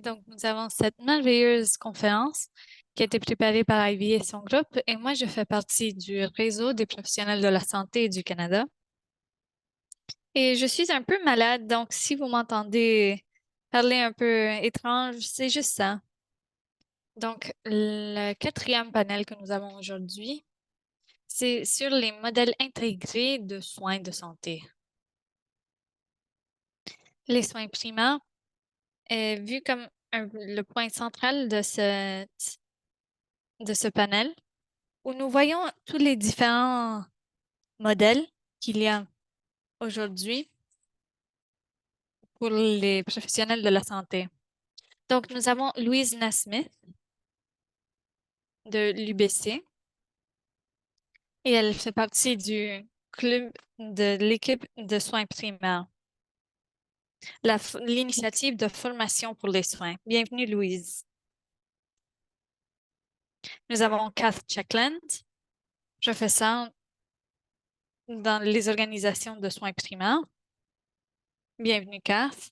Donc, nous avons cette merveilleuse conférence qui a été préparée par Ivy et son groupe, et moi, je fais partie du réseau des professionnels de la santé du Canada. Et je suis un peu malade, donc si vous m'entendez parler un peu étrange, c'est juste ça. Donc, le quatrième panel que nous avons aujourd'hui, c'est sur les modèles intégrés de soins de santé. Les soins primaires est vu comme le point central de ce panel, où nous voyons tous les différents modèles qu'il y a aujourd'hui pour les professionnels de la santé. Donc, nous avons Louise Nasmith de l'UBC et elle fait partie du club de l'équipe de soins primaires, l'initiative de formation pour les soins. Bienvenue, Louise. Nous avons Kath Checkland, professeure dans les organisations de soins primaires. Bienvenue, Kath.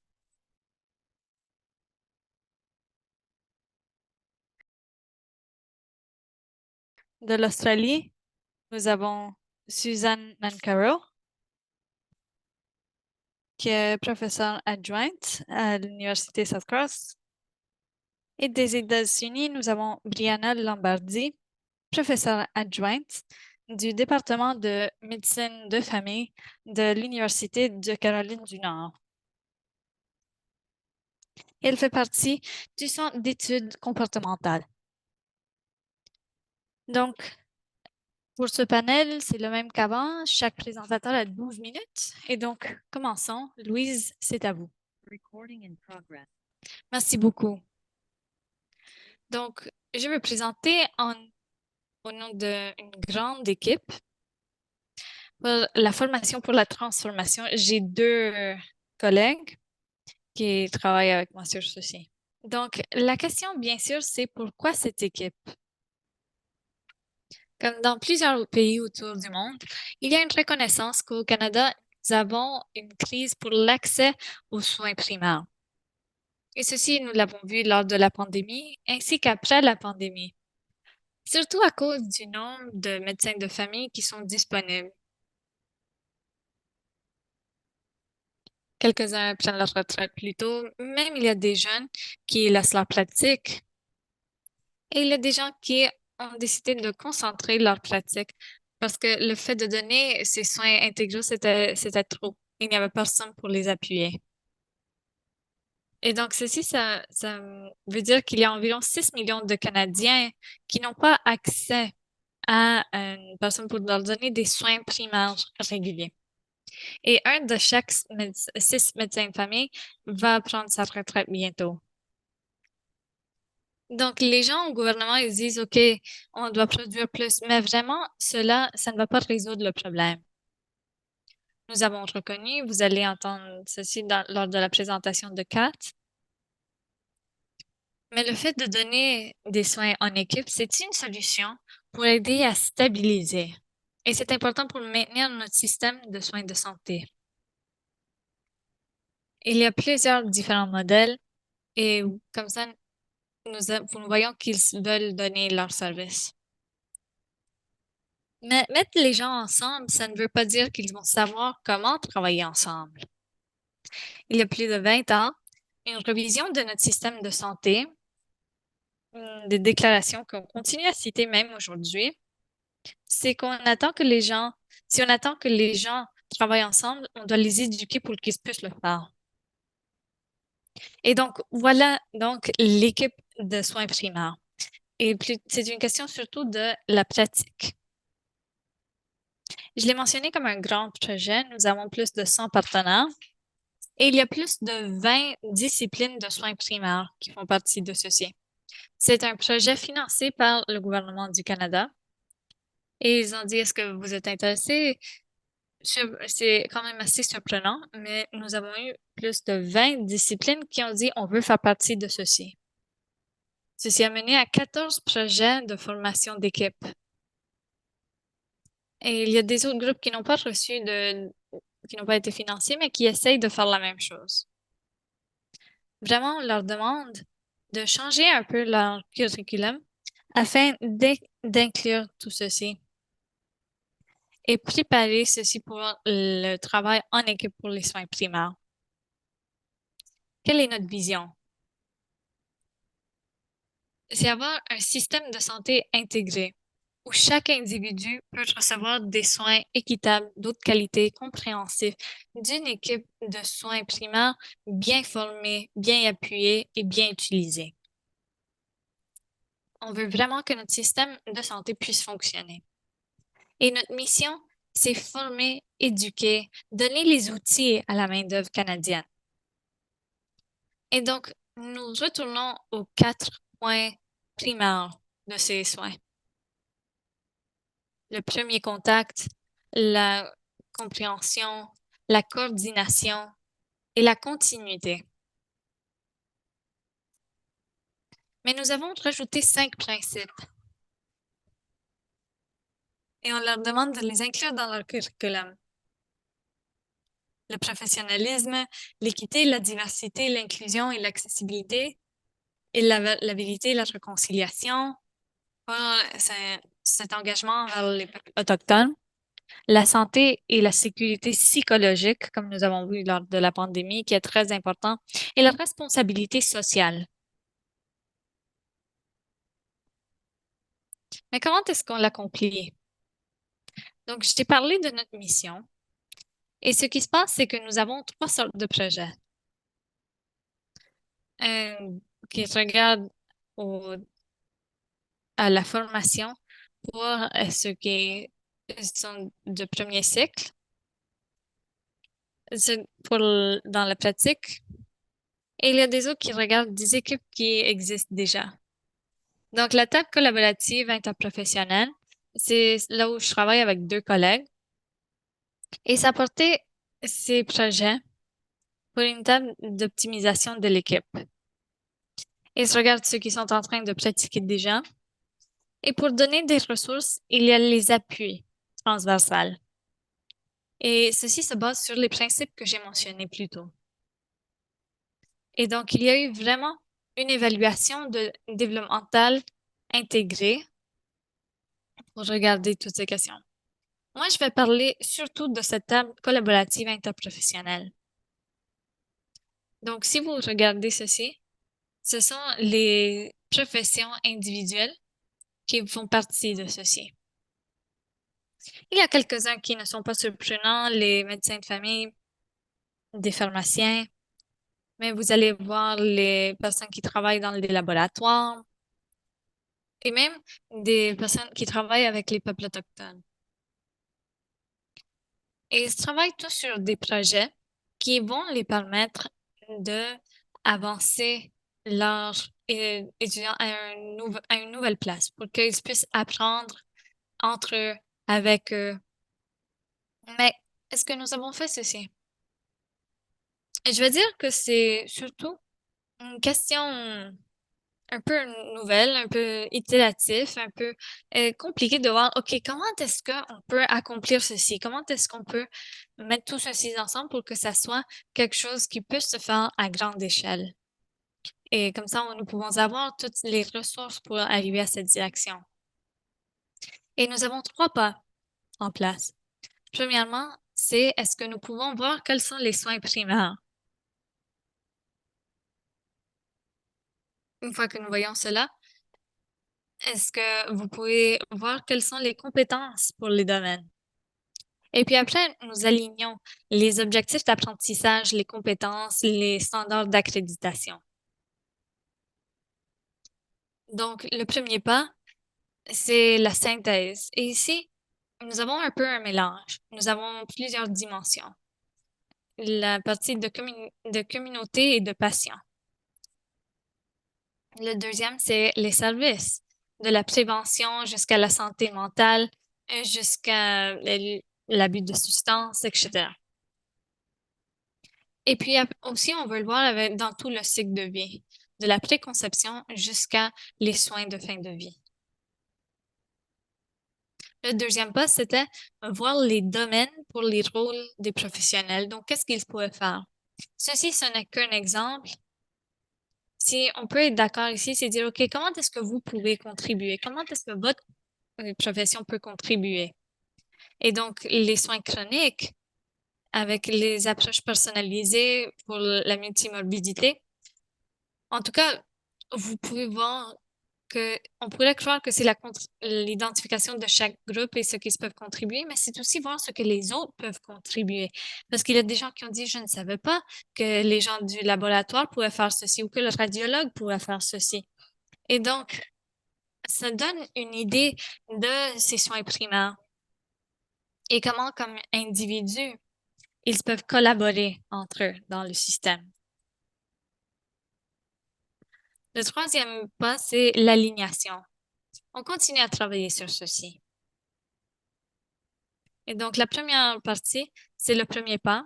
De l'Australie, nous avons Suzanne Mancaro, qui est professeure adjointe à l'Université South Cross. Et des États-Unis, nous avons Brianna Lombardi, professeure adjointe du département de médecine de famille de l'Université de Caroline du Nord. Elle fait partie du Centre d'études comportementales. Donc, pour ce panel, c'est le même qu'avant. Chaque présentateur a 12 minutes. Et donc, commençons. Louise, c'est à vous. Merci beaucoup. Donc, je vais me présenter au nom d'une grande équipe. Pour la formation pour la transformation, j'ai deux collègues qui travaillent avec moi sur ceci. Donc, la question, bien sûr, c'est pourquoi cette équipe? Comme dans plusieurs pays autour du monde, il y a une reconnaissance qu'au Canada, nous avons une crise pour l'accès aux soins primaires. Et ceci, nous l'avons vu lors de la pandémie ainsi qu'après la pandémie, surtout à cause du nombre de médecins de famille qui sont disponibles. Quelques-uns prennent leur retraite plus tôt, même il y a des jeunes qui laissent leur pratique et il y a des gens qui ont décidé de concentrer leur pratique parce que le fait de donner ces soins intégraux, c'était trop. Il n'y avait personne pour les appuyer. Et donc, ceci, ça veut dire qu'il y a environ 6 millions de Canadiens qui n'ont pas accès à une personne pour leur donner des soins primaires réguliers. Et un de chaque 6 médecins de famille va prendre sa retraite bientôt. Donc, les gens au gouvernement, ils disent, OK, on doit produire plus, mais vraiment, cela, ça ne va pas résoudre le problème. Nous avons reconnu, vous allez entendre ceci lors de la présentation de Kat, mais le fait de donner des soins en équipe, c'est une solution pour aider à stabiliser. Et c'est important pour maintenir notre système de soins de santé. Il y a plusieurs différents modèles et comme ça, nous voyons qu'ils veulent donner leur service. Mais mettre les gens ensemble, ça ne veut pas dire qu'ils vont savoir comment travailler ensemble. Il y a plus de 20 ans, une révision de notre système de santé, des déclarations qu'on continue à citer même aujourd'hui, c'est qu'on attend que les gens, si on attend que les gens travaillent ensemble, on doit les éduquer pour qu'ils puissent le faire. Et donc, voilà donc l'équipe de soins primaires. Et c'est une question surtout de la pratique. Je l'ai mentionné comme un grand projet. Nous avons plus de 100 partenaires et il y a plus de 20 disciplines de soins primaires qui font partie de ceci. C'est un projet financé par le gouvernement du Canada et ils ont dit, est-ce que vous êtes intéressé? C'est quand même assez surprenant, mais nous avons eu plus de 20 disciplines qui ont dit, on veut faire partie de ceci. Ceci a mené à 14 projets de formation d'équipe. Et il y a des autres groupes qui n'ont pas qui n'ont pas été financés, mais qui essayent de faire la même chose. Vraiment, on leur demande de changer un peu leur curriculum afin d'inclure tout ceci et préparer ceci pour le travail en équipe pour les soins primaires. Quelle est notre vision? C'est avoir un système de santé intégré où chaque individu peut recevoir des soins équitables, d'autres qualités, compréhensifs, d'une équipe de soins primaires bien formée, bien appuyée et bien utilisée. On veut vraiment que notre système de santé puisse fonctionner. Et notre mission, c'est former, éduquer, donner les outils à la main-d'œuvre canadienne. Et donc, nous retournons aux 4 points primaires de ces soins. Le premier contact, la compréhension, la coordination et la continuité. Mais nous avons rajouté 5 principes et on leur demande de les inclure dans leur curriculum. Le professionnalisme, l'équité, la diversité, l'inclusion et l'accessibilité, et la vérité et la réconciliation, cet engagement vers les peuples autochtones, la santé et la sécurité psychologique, comme nous avons vu lors de la pandémie, qui est très important, et la responsabilité sociale. Mais comment est-ce qu'on l'accomplit? Donc, je t'ai parlé de notre mission. Et ce qui se passe, c'est que nous avons 3 sortes de projets. Un qui regarde à la formation pour ceux qui sont de premier cycle. C'est dans la pratique. Et il y a des autres qui regardent des équipes qui existent déjà. Donc, la table collaborative interprofessionnelle, c'est là où je travaille avec 2 collègues. Et ça portait ces projets pour une table d'optimisation de l'équipe. Et je regarde ceux qui sont en train de pratiquer déjà. Et pour donner des ressources, il y a les appuis transversales. Et ceci se base sur les principes que j'ai mentionnés plus tôt. Et donc, il y a eu vraiment une évaluation développementale intégrée pour regarder toutes ces questions. Moi, je vais parler surtout de cette table collaborative interprofessionnelle. Donc, si vous regardez ceci, ce sont les professions individuelles qui font partie de ceci. Il y a quelques-uns qui ne sont pas surprenants, les médecins de famille, des pharmaciens, mais vous allez voir les personnes qui travaillent dans les laboratoires et même des personnes qui travaillent avec les peuples autochtones. Et ils travaillent tous sur des projets qui vont les permettre de avancer leurs étudiants à une nouvelle place pour qu'ils puissent apprendre entre eux, avec eux. Mais est-ce que nous avons fait ceci? Et je veux dire que c'est surtout une question un peu nouvelle, un peu itératif, un peu compliqué de voir, OK, comment est-ce qu'on peut accomplir ceci? Comment est-ce qu'on peut mettre tout ceci ensemble pour que ça soit quelque chose qui puisse se faire à grande échelle? Et comme ça, nous pouvons avoir toutes les ressources pour arriver à cette direction. Et nous avons 3 pas en place. Premièrement, c'est est-ce que nous pouvons voir quels sont les soins primaires? Une fois que nous voyons cela, est-ce que vous pouvez voir quelles sont les compétences pour les domaines? Et puis après, nous alignons les objectifs d'apprentissage, les compétences, les standards d'accréditation. Donc, le premier pas, c'est la synthèse. Et ici, nous avons un peu un mélange. Nous avons plusieurs dimensions. La partie de communauté et de patient. Le deuxième, c'est les services, de la prévention jusqu'à la santé mentale, jusqu'à l'abus de substances, etc. Et puis aussi, on veut le voir dans tout le cycle de vie, de la préconception jusqu'à les soins de fin de vie. Le deuxième pas, c'était voir les domaines pour les rôles des professionnels. Donc, qu'est-ce qu'ils pourraient faire? Ceci, ce n'est qu'un exemple. si on peut être d'accord ici, c'est dire, OK, comment est-ce que vous pouvez contribuer? Comment est-ce que votre profession peut contribuer? Et donc, les soins chroniques, avec les approches personnalisées pour la multimorbidité, en tout cas, vous pouvez voir que on pourrait croire que c'est l'identification de chaque groupe et ce qu'ils peuvent contribuer, mais c'est aussi voir ce que les autres peuvent contribuer. Parce qu'il y a des gens qui ont dit, je ne savais pas que les gens du laboratoire pourraient faire ceci ou que le radiologue pourrait faire ceci. Et donc, ça donne une idée de ces soins primaires et comment, comme individus, ils peuvent collaborer entre eux dans le système. Le troisième pas, c'est l'alignation. On continue à travailler sur ceci. Et donc, la première partie, c'est le premier pas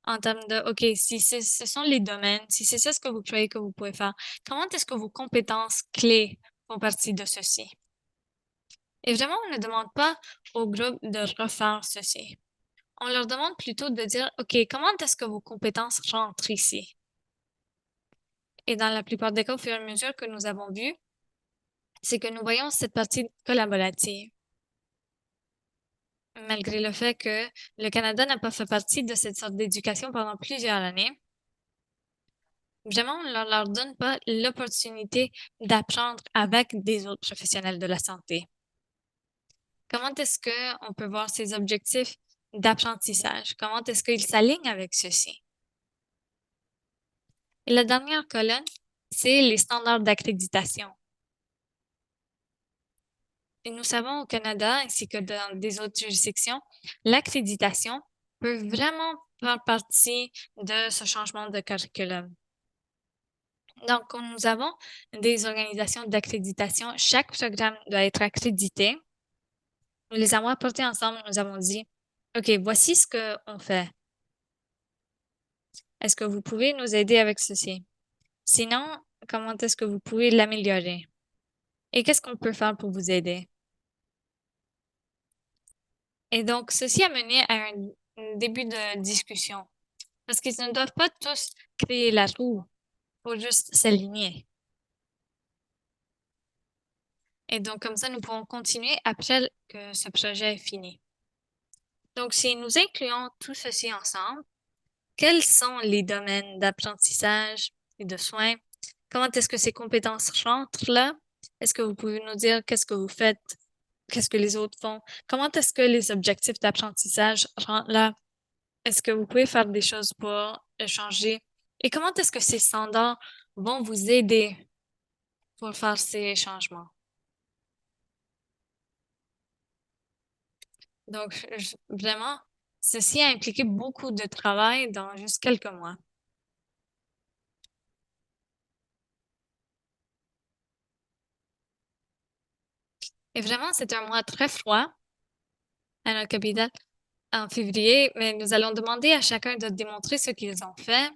en termes de, OK, si ce sont les domaines, si c'est ça ce que vous croyez que vous pouvez faire, comment est-ce que vos compétences clés font partie de ceci? Et vraiment, on ne demande pas au groupe de refaire ceci. On leur demande plutôt de dire, OK, comment est-ce que vos compétences rentrent ici? Et dans la plupart des cas, au fur et à mesure que nous avons vu, c'est que nous voyons cette partie collaborative. Malgré le fait que le Canada n'a pas fait partie de cette sorte d'éducation pendant plusieurs années, vraiment, on ne leur donne pas l'opportunité d'apprendre avec des autres professionnels de la santé. Comment est-ce qu'on peut voir ces objectifs d'apprentissage? Comment est-ce qu'ils s'alignent avec ceux-ci? Et la dernière colonne, c'est les standards d'accréditation. Et nous savons au Canada, ainsi que dans des autres juridictions, l'accréditation peut vraiment faire partie de ce changement de curriculum. Donc, nous avons des organisations d'accréditation. Chaque programme doit être accrédité. Nous les avons apportés ensemble. Nous avons dit, OK, voici ce qu'on fait. Est-ce que vous pouvez nous aider avec ceci? Sinon, comment est-ce que vous pouvez l'améliorer? Et qu'est-ce qu'on peut faire pour vous aider? Et donc, ceci a mené à un début de discussion. Parce qu'ils ne doivent pas tous créer la roue pour juste s'aligner. Et donc, comme ça, nous pourrons continuer après que ce projet est fini. Donc, si nous incluons tout ceci ensemble, quels sont les domaines d'apprentissage et de soins? Comment est-ce que ces compétences rentrent là? Est-ce que vous pouvez nous dire qu'est-ce que vous faites? Qu'est-ce que les autres font? Comment est-ce que les objectifs d'apprentissage rentrent là? Est-ce que vous pouvez faire des choses pour changer? Et comment est-ce que ces standards vont vous aider pour faire ces changements? Donc, vraiment, ceci a impliqué beaucoup de travail dans juste quelques mois. Et vraiment, c'était un mois très froid à notre capitale en février, mais nous allons demander à chacun de démontrer ce qu'ils ont fait.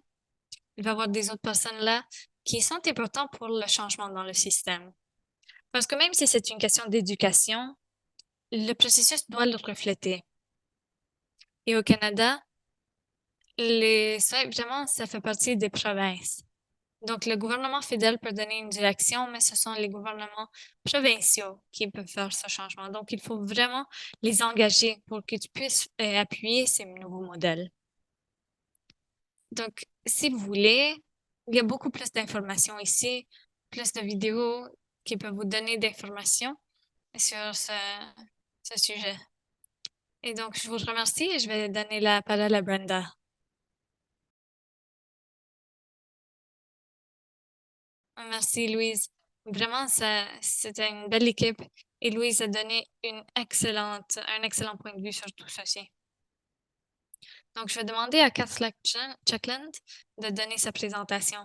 Il va y avoir des autres personnes là qui sont importantes pour le changement dans le système. Parce que même si c'est une question d'éducation, le processus doit le refléter. Et au Canada, ça, vraiment, ça fait partie des provinces. Donc, le gouvernement fédéral peut donner une direction, mais ce sont les gouvernements provinciaux qui peuvent faire ce changement. Donc, il faut vraiment les engager pour qu'ils puissent appuyer ces nouveaux modèles. Donc, si vous voulez, il y a beaucoup plus d'informations ici, plus de vidéos qui peuvent vous donner d'informations sur ce sujet. Et donc, je vous remercie et je vais donner la parole à Brenda. Merci, Louise. Vraiment, c'était une belle équipe et Louise a donné un excellent point de vue sur tout ceci. Donc, je vais demander à Kathleen Chuckland de donner sa présentation.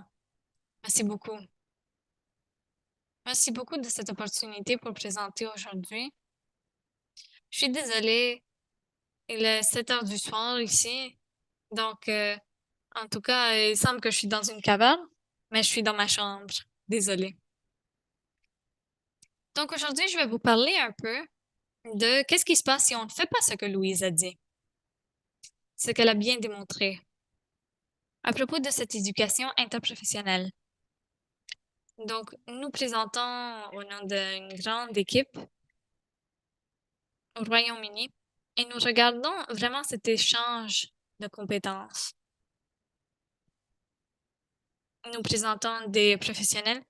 Merci beaucoup. Merci beaucoup de cette opportunité pour présenter aujourd'hui. Je suis désolée, il est 7 heures du soir ici. Donc, en tout cas, il semble que je suis dans une caverne, mais je suis dans ma chambre. Désolée. Donc, aujourd'hui, je vais vous parler un peu de qu'est-ce qui se passe si on ne fait pas ce que Louise a dit, ce qu'elle a bien démontré, à propos de cette éducation interprofessionnelle. Donc, nous présentons au nom d'une grande équipe au Royaume-Uni et nous regardons vraiment cet échange de compétences. Nous présentons des professionnels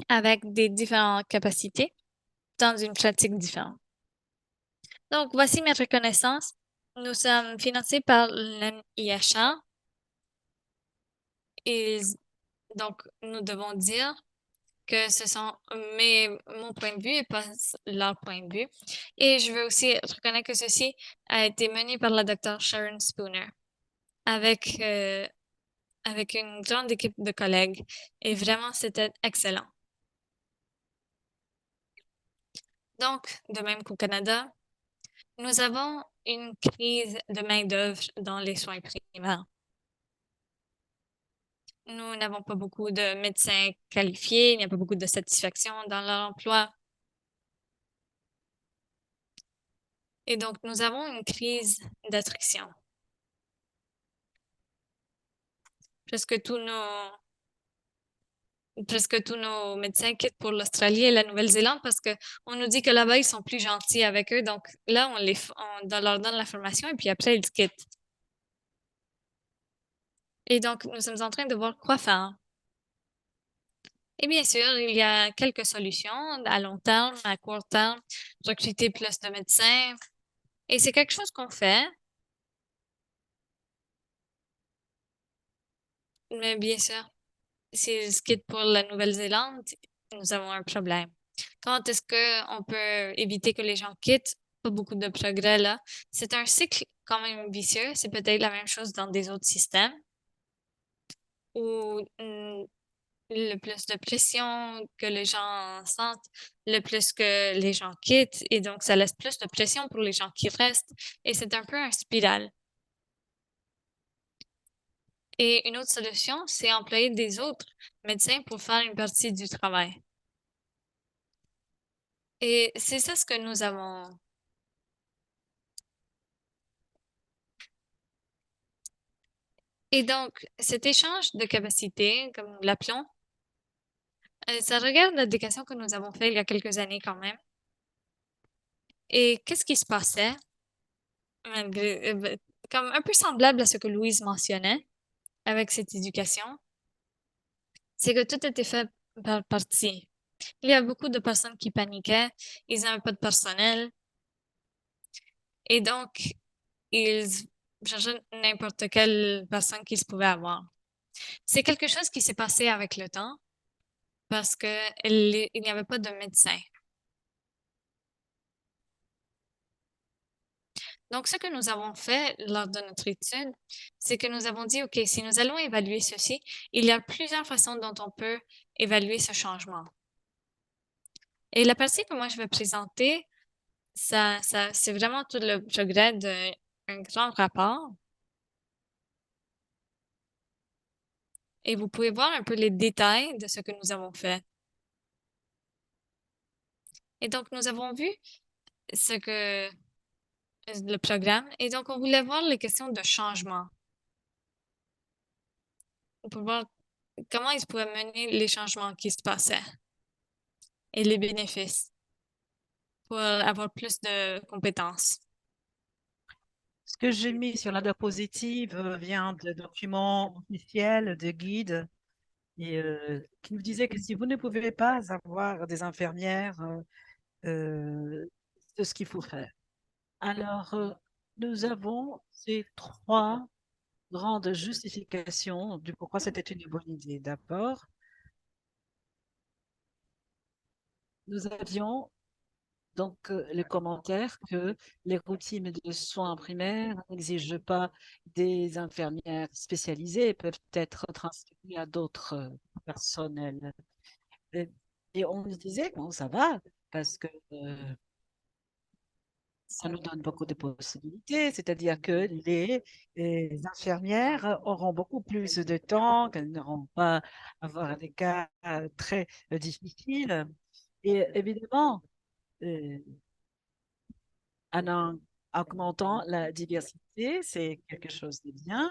avec des différentes capacités dans une pratique différente. Donc, voici mes reconnaissances. Nous sommes financés par l'NIHA et donc nous devons dire que ce sont mon point de vue et pas leur point de vue. Et je veux aussi reconnaître que ceci a été mené par la docteure Sharon Spooner avec, avec une grande équipe de collègues. Et vraiment, c'était excellent. Donc, de même qu'au Canada, nous avons une crise de main-d'œuvre dans les soins primaires. Nous n'avons pas beaucoup de médecins qualifiés, il n'y a pas beaucoup de satisfaction dans leur emploi. Et donc, nous avons une crise d'attrition. Presque tous nos, presque tous nos médecins quittent pour l'Australie et la Nouvelle-Zélande parce que on nous dit que là-bas, ils sont plus gentils avec eux. Donc là, on leur donne la formation et puis après, ils quittent. Et donc, nous sommes en train de voir quoi faire. Et bien sûr, il y a quelques solutions à long terme, à court terme, recruter plus de médecins. Et c'est quelque chose qu'on fait, mais bien sûr, s'ils quittent pour la Nouvelle-Zélande, nous avons un problème. Quand est-ce qu'on peut éviter que les gens quittent? Pas beaucoup de progrès là. C'est un cycle quand même vicieux. C'est peut-être la même chose dans des autres systèmes où le plus de pression que les gens sentent, le plus que les gens quittent, et donc ça laisse plus de pression pour les gens qui restent, et c'est un peu un spirale. Et une autre solution, c'est employer des autres médecins pour faire une partie du travail. Et c'est ça ce que nous avons. Et donc, cet échange de capacité, comme nous l'appelons, ça regarde l'éducation que nous avons fait il y a quelques années quand même. Et qu'est-ce qui se passait, comme un peu semblable à ce que Louise mentionnait avec cette éducation, c'est que tout était fait par partie. Il y a beaucoup de personnes qui paniquaient, ils n'avaient pas de personnel, et donc ils cherchaient n'importe quelle personne qu'ils pouvaient avoir. C'est quelque chose qui s'est passé avec le temps parce que il n'y avait pas de médecin. Donc, ce que nous avons fait lors de notre étude, c'est que nous avons dit, OK, si nous allons évaluer ceci, il y a plusieurs façons dont on peut évaluer ce changement. Et la partie que moi je vais présenter, c'est vraiment tout le progrès d'un grand rapport. Et vous pouvez voir un peu les détails de ce que nous avons fait. Et donc, nous avons vu ce que le programme. Et donc, on voulait voir les questions de changement. Pour voir comment ils pouvaient mener les changements qui se passaient et les bénéfices pour avoir plus de compétences. Ce que j'ai mis sur la diapositive vient de documents officiels, de guides, et qui nous disaient que si vous ne pouvez pas avoir des infirmières, c'est ce qu'il faut faire. Alors, nous avons ces trois grandes justifications du pourquoi c'était une bonne idée. D'abord, nous avions donc le commentaire que les routines de soins primaires n'exigent pas des infirmières spécialisées et peuvent être transférées à d'autres personnels. Et, et on se disait, bon, ça va, parce que ça nous donne beaucoup de possibilités, c'est-à-dire que les infirmières auront beaucoup plus de temps, qu'elles n'auront pas à avoir des cas très difficiles. Et évidemment, euh, en augmentant la diversité, c'est quelque chose de bien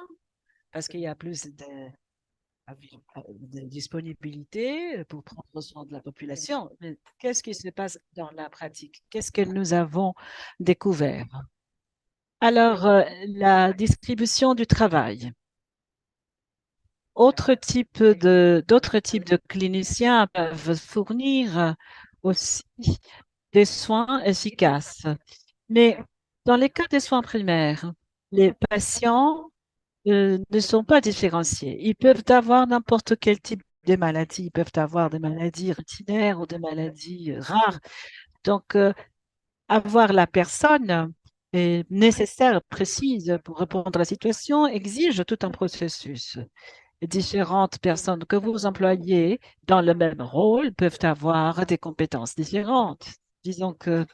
parce qu'il y a plus de disponibilité pour prendre soin de la population. Mais qu'est-ce qui se passe dans la pratique? Qu'est-ce que nous avons découvert? Alors, la distribution du travail. D'autres types de cliniciens peuvent fournir aussi des soins efficaces. Mais dans les cas des soins primaires, les patients ne sont pas différenciés. Ils peuvent avoir n'importe quel type de maladie. Ils peuvent avoir des maladies routinaires ou des maladies rares. Donc, avoir la personne nécessaire, précise pour répondre à la situation exige tout un processus. Différentes personnes que vous employez dans le même rôle peuvent avoir des compétences différentes. Disons que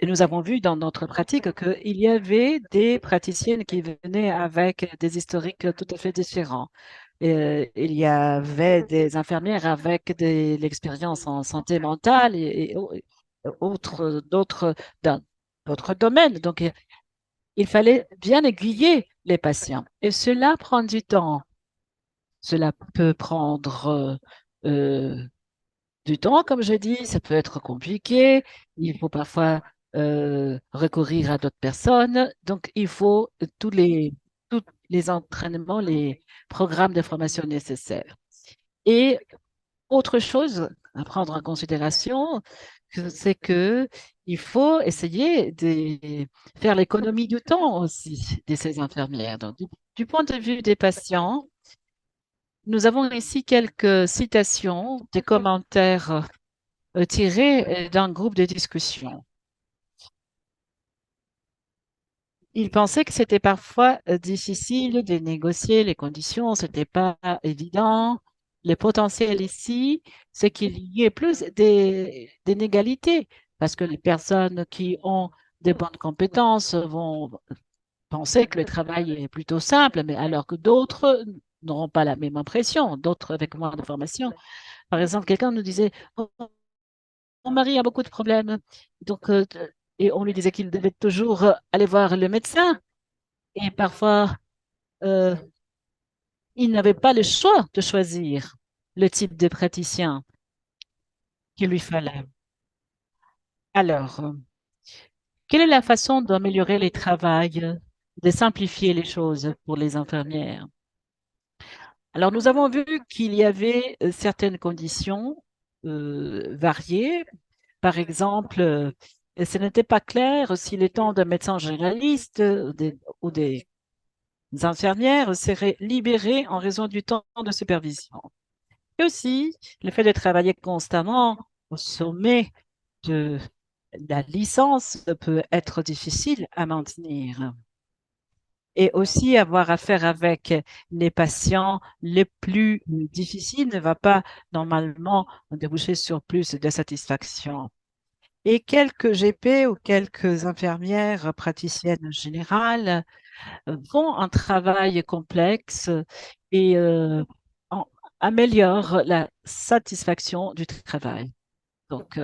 nous avons vu dans notre pratique qu'il y avait des praticiennes qui venaient avec des historiques tout à fait différents. Il y avait des infirmières avec de l'expérience en santé mentale et dans d'autres domaines. Donc, il fallait bien aiguiller les patients. Et cela prend du temps. Cela peut prendre du temps, comme je dis, ça peut être compliqué. Il faut parfois recourir à d'autres personnes. Donc, il faut tous les entraînements, les programmes de formation nécessaires. Et autre chose à prendre en considération, c'est que il faut essayer de faire l'économie du temps aussi de ces infirmières. Donc, du point de vue des patients, nous avons ici quelques citations, des commentaires tirés d'un groupe de discussion. Ils pensaient que c'était parfois difficile de négocier les conditions, c'était pas évident. Le potentiel ici, c'est qu'il y ait plus d'inégalités parce que les personnes qui ont des bonnes compétences vont penser que le travail est plutôt simple, mais alors que d'autres n'auront pas la même impression, d'autres avec moins de formation. Par exemple, quelqu'un nous disait, oh, mon mari a beaucoup de problèmes. Donc, et on lui disait qu'il devait toujours aller voir le médecin. Et parfois, euh, il n'avait pas le choix de choisir le type de praticien qu'il lui fallait. Alors, quelle est la façon d'améliorer les travails, de simplifier les choses pour les infirmières? Alors, nous avons vu qu'il y avait certaines conditions variées. Par exemple, ce n'était pas clair si les temps de médecins généralistes ou des infirmières seraient libérés en raison du temps de supervision. Et aussi, le fait de travailler constamment au sommet de la licence peut être difficile à maintenir. Et aussi, avoir affaire avec les patients les plus difficiles ne va pas normalement déboucher sur plus de satisfaction. Et quelques GP ou quelques infirmières praticiennes générales font un travail complexe et en- améliorent la satisfaction du travail. Donc,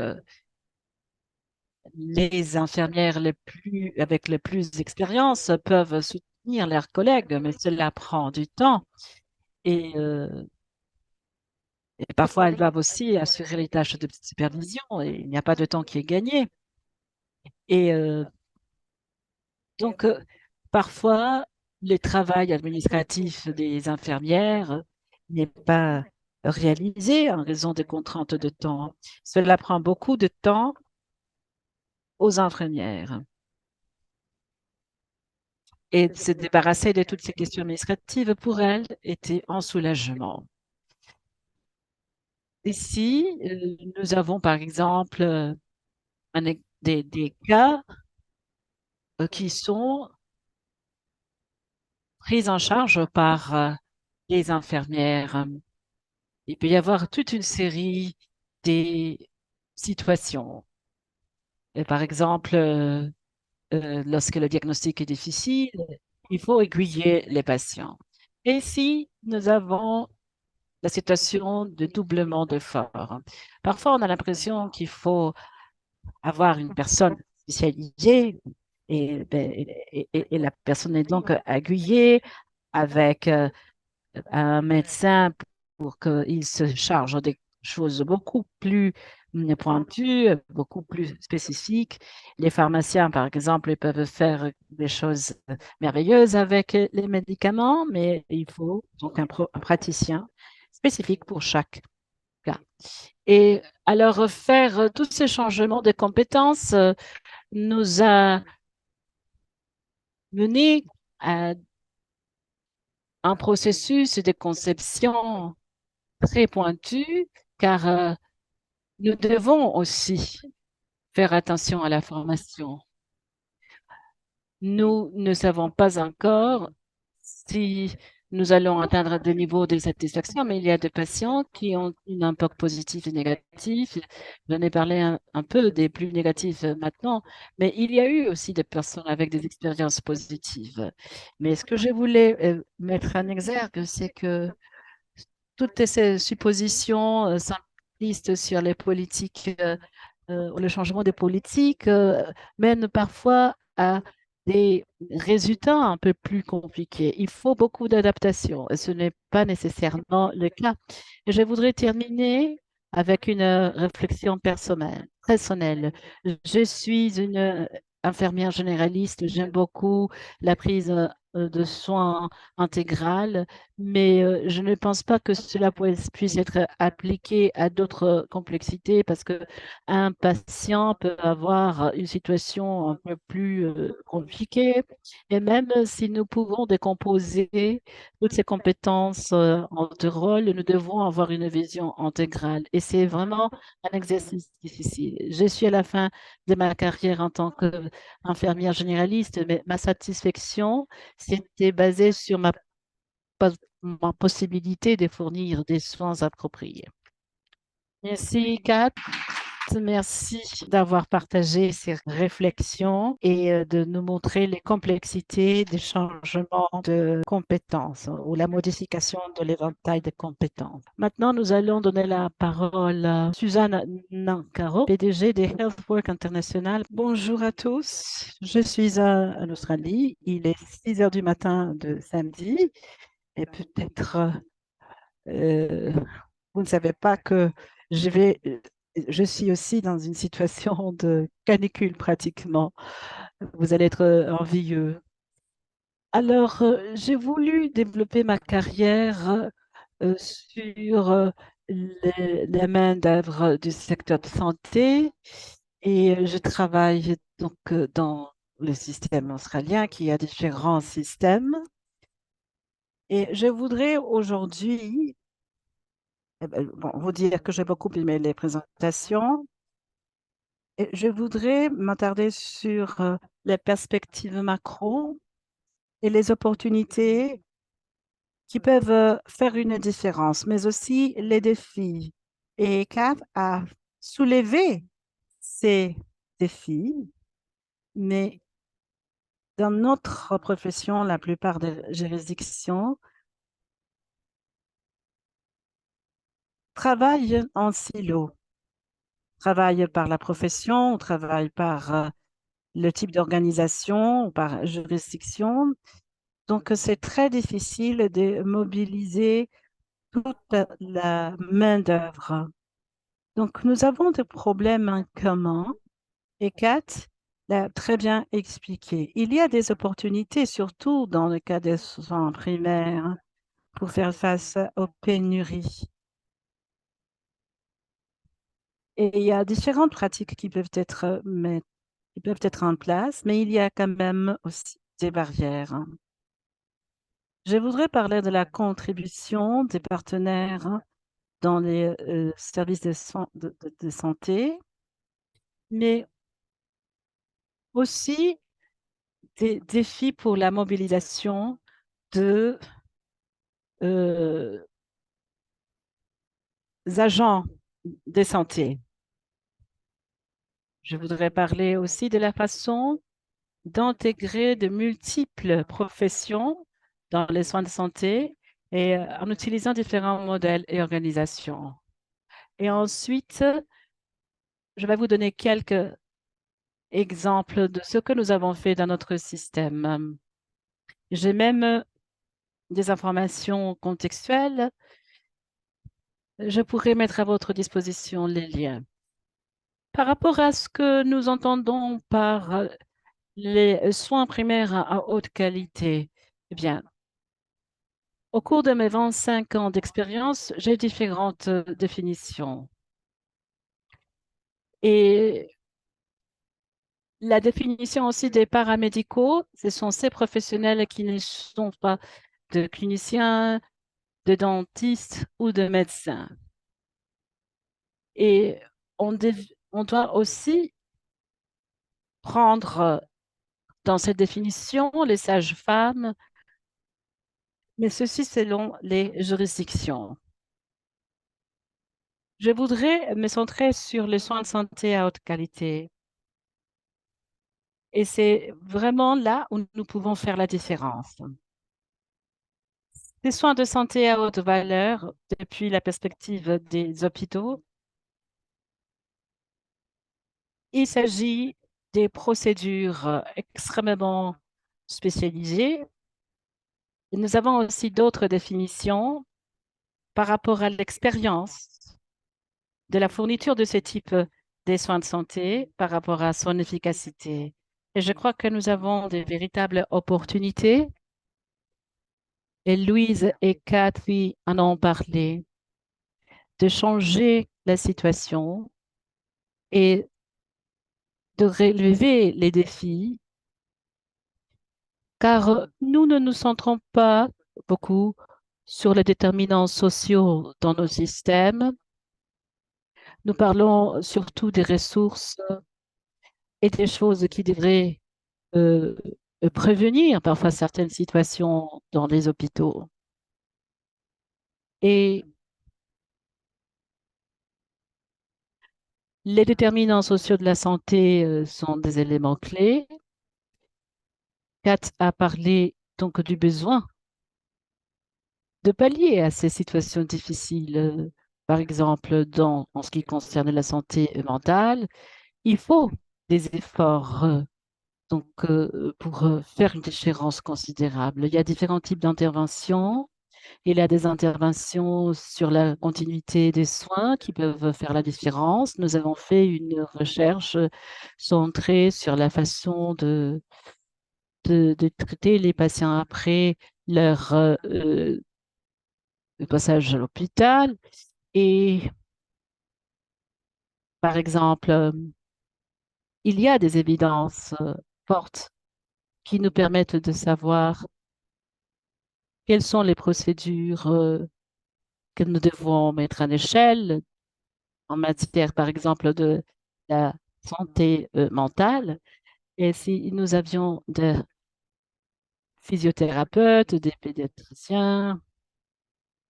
les infirmières avec les plus d'expérience peuvent soutenir leurs collègues, mais cela prend du temps et parfois elles doivent aussi assurer les tâches de supervision et il n'y a pas de temps qui est gagné. Et donc, parfois, le travail administratif des infirmières n'est pas réalisé en raison des contraintes de temps. Cela prend beaucoup de temps aux infirmières. Et se débarrasser de toutes ces questions administratives pour elles était un soulagement. Ici, nous avons par exemple des cas qui sont pris en charge par les infirmières. Il peut y avoir toute une série des situations. Et par exemple, lorsque le diagnostic est difficile, il faut aiguiller les patients. Et ici, nous avons la situation de doublement d'effort. Parfois, on a l'impression qu'il faut avoir une personne spécialisée et la personne est donc aiguillée avec à un médecin pour qu'il se charge des choses beaucoup plus pointues, beaucoup plus spécifiques. Les pharmaciens, par exemple, ils peuvent faire des choses merveilleuses avec les médicaments, mais il faut donc un praticien spécifique pour chaque cas. Et alors, faire tous ces changements de compétences nous a mené à un processus de conception très pointu, car nous devons aussi faire attention à la formation. Nous ne savons pas encore si nous allons atteindre des niveaux de satisfaction, mais il y a des patients qui ont un impact positif et négatif. J'en ai parlé un peu des plus négatifs maintenant, mais il y a eu aussi des personnes avec des expériences positives. Mais ce que je voulais mettre en exergue, c'est que toutes ces suppositions simplistes sur les politiques le changement des politiques mène parfois à des résultats un peu plus compliqués. Il faut beaucoup d'adaptation et ce n'est pas nécessairement le cas. Et je voudrais terminer avec une réflexion personnelle. Je suis une infirmière généraliste. J'aime beaucoup la prise de soins intégrale, mais je ne pense pas que cela puisse être appliqué à d'autres complexités parce que un patient peut avoir une situation un peu plus compliquée et même si nous pouvons décomposer toutes ces compétences en deux rôles, nous devons avoir une vision intégrale et c'est vraiment un exercice difficile. Je suis à la fin de ma carrière en tant qu'infirmière généraliste, mais ma satisfaction, c'était basé sur ma possibilité de fournir des soins appropriés. Merci, Kat. Merci d'avoir partagé ces réflexions et de nous montrer les complexités des changements de compétences ou la modification de l'éventail de compétences. Maintenant, nous allons donner la parole à Suzanne Nankaro, PDG des Healthwork International. Bonjour à tous. Je suis en Australie. Il est 6 heures du matin de samedi et peut-être euh, vous ne savez pas que je suis aussi dans une situation de canicule pratiquement. Vous allez être envieux. Alors, j'ai voulu développer ma carrière sur la main-d'œuvre du secteur de santé et je travaille donc dans le système australien qui a différents systèmes. Et je voudrais aujourd'hui bon, vous dire que j'ai beaucoup aimé les présentations. Et je voudrais m'attarder sur les perspectives macro et les opportunités qui peuvent faire une différence, mais aussi les défis. Et CAP a soulevé ces défis, mais dans notre profession, la plupart des juridictions travaillent en silo, travaillent par la profession, travaillent par le type d'organisation, ou par juridiction. Donc, c'est très difficile de mobiliser toute la main-d'œuvre. Donc, nous avons des problèmes en commun et Kat l'a très bien expliqué. Il y a des opportunités, surtout dans le cas des soins primaires, pour faire face aux pénuries. Et il y a différentes pratiques qui peuvent être en place, mais il y a quand même aussi des barrières. Je voudrais parler de la contribution des partenaires dans les services de santé, mais aussi des défis pour la mobilisation de euh, agents de santé. Je voudrais parler aussi de la façon d'intégrer de multiples professions dans les soins de santé et en utilisant différents modèles et organisations. Et ensuite, je vais vous donner quelques exemples de ce que nous avons fait dans notre système. J'ai même des informations contextuelles, je pourrais mettre à votre disposition les liens. Par rapport à ce que nous entendons par les soins primaires à haute qualité, eh bien, au cours de mes 25 ans d'expérience, j'ai différentes définitions. Et la définition aussi des paramédicaux, ce sont ces professionnels qui ne sont pas de cliniciens, de dentistes ou de médecins. Et on doit aussi prendre dans cette définition les sages-femmes, mais ceci selon les juridictions. Je voudrais me centrer sur les soins de santé à haute qualité. Et c'est vraiment là où nous pouvons faire la différence. Les soins de santé à haute valeur, depuis la perspective des hôpitaux, il s'agit des procédures extrêmement spécialisées. Nous avons aussi d'autres définitions par rapport à l'expérience de la fourniture de ce type des soins de santé par rapport à son efficacité. Et je crois que nous avons de véritables opportunités, et Louise et Cathy en ont parlé, de changer la situation et de relever les défis, car nous ne nous centrons pas beaucoup sur les déterminants sociaux dans nos systèmes. Nous parlons surtout des ressources et des choses qui devraient euh, prévenir parfois certaines situations dans les hôpitaux. Et les déterminants sociaux de la santé sont des éléments clés. Kat a parlé donc du besoin de pallier à ces situations difficiles. Par exemple, en ce qui concerne la santé mentale, il faut des efforts pour faire une différence considérable. Il y a différents types d'interventions. Il y a des interventions sur la continuité des soins qui peuvent faire la différence. Nous avons fait une recherche centrée sur la façon de traiter les patients après leur passage à l'hôpital. Et par exemple, il y a des évidences fortes qui nous permettent de savoir quelles sont les procédures que nous devons mettre en échelle en matière, par exemple, de la santé mentale. Et si nous avions des physiothérapeutes, des pédiatriciens,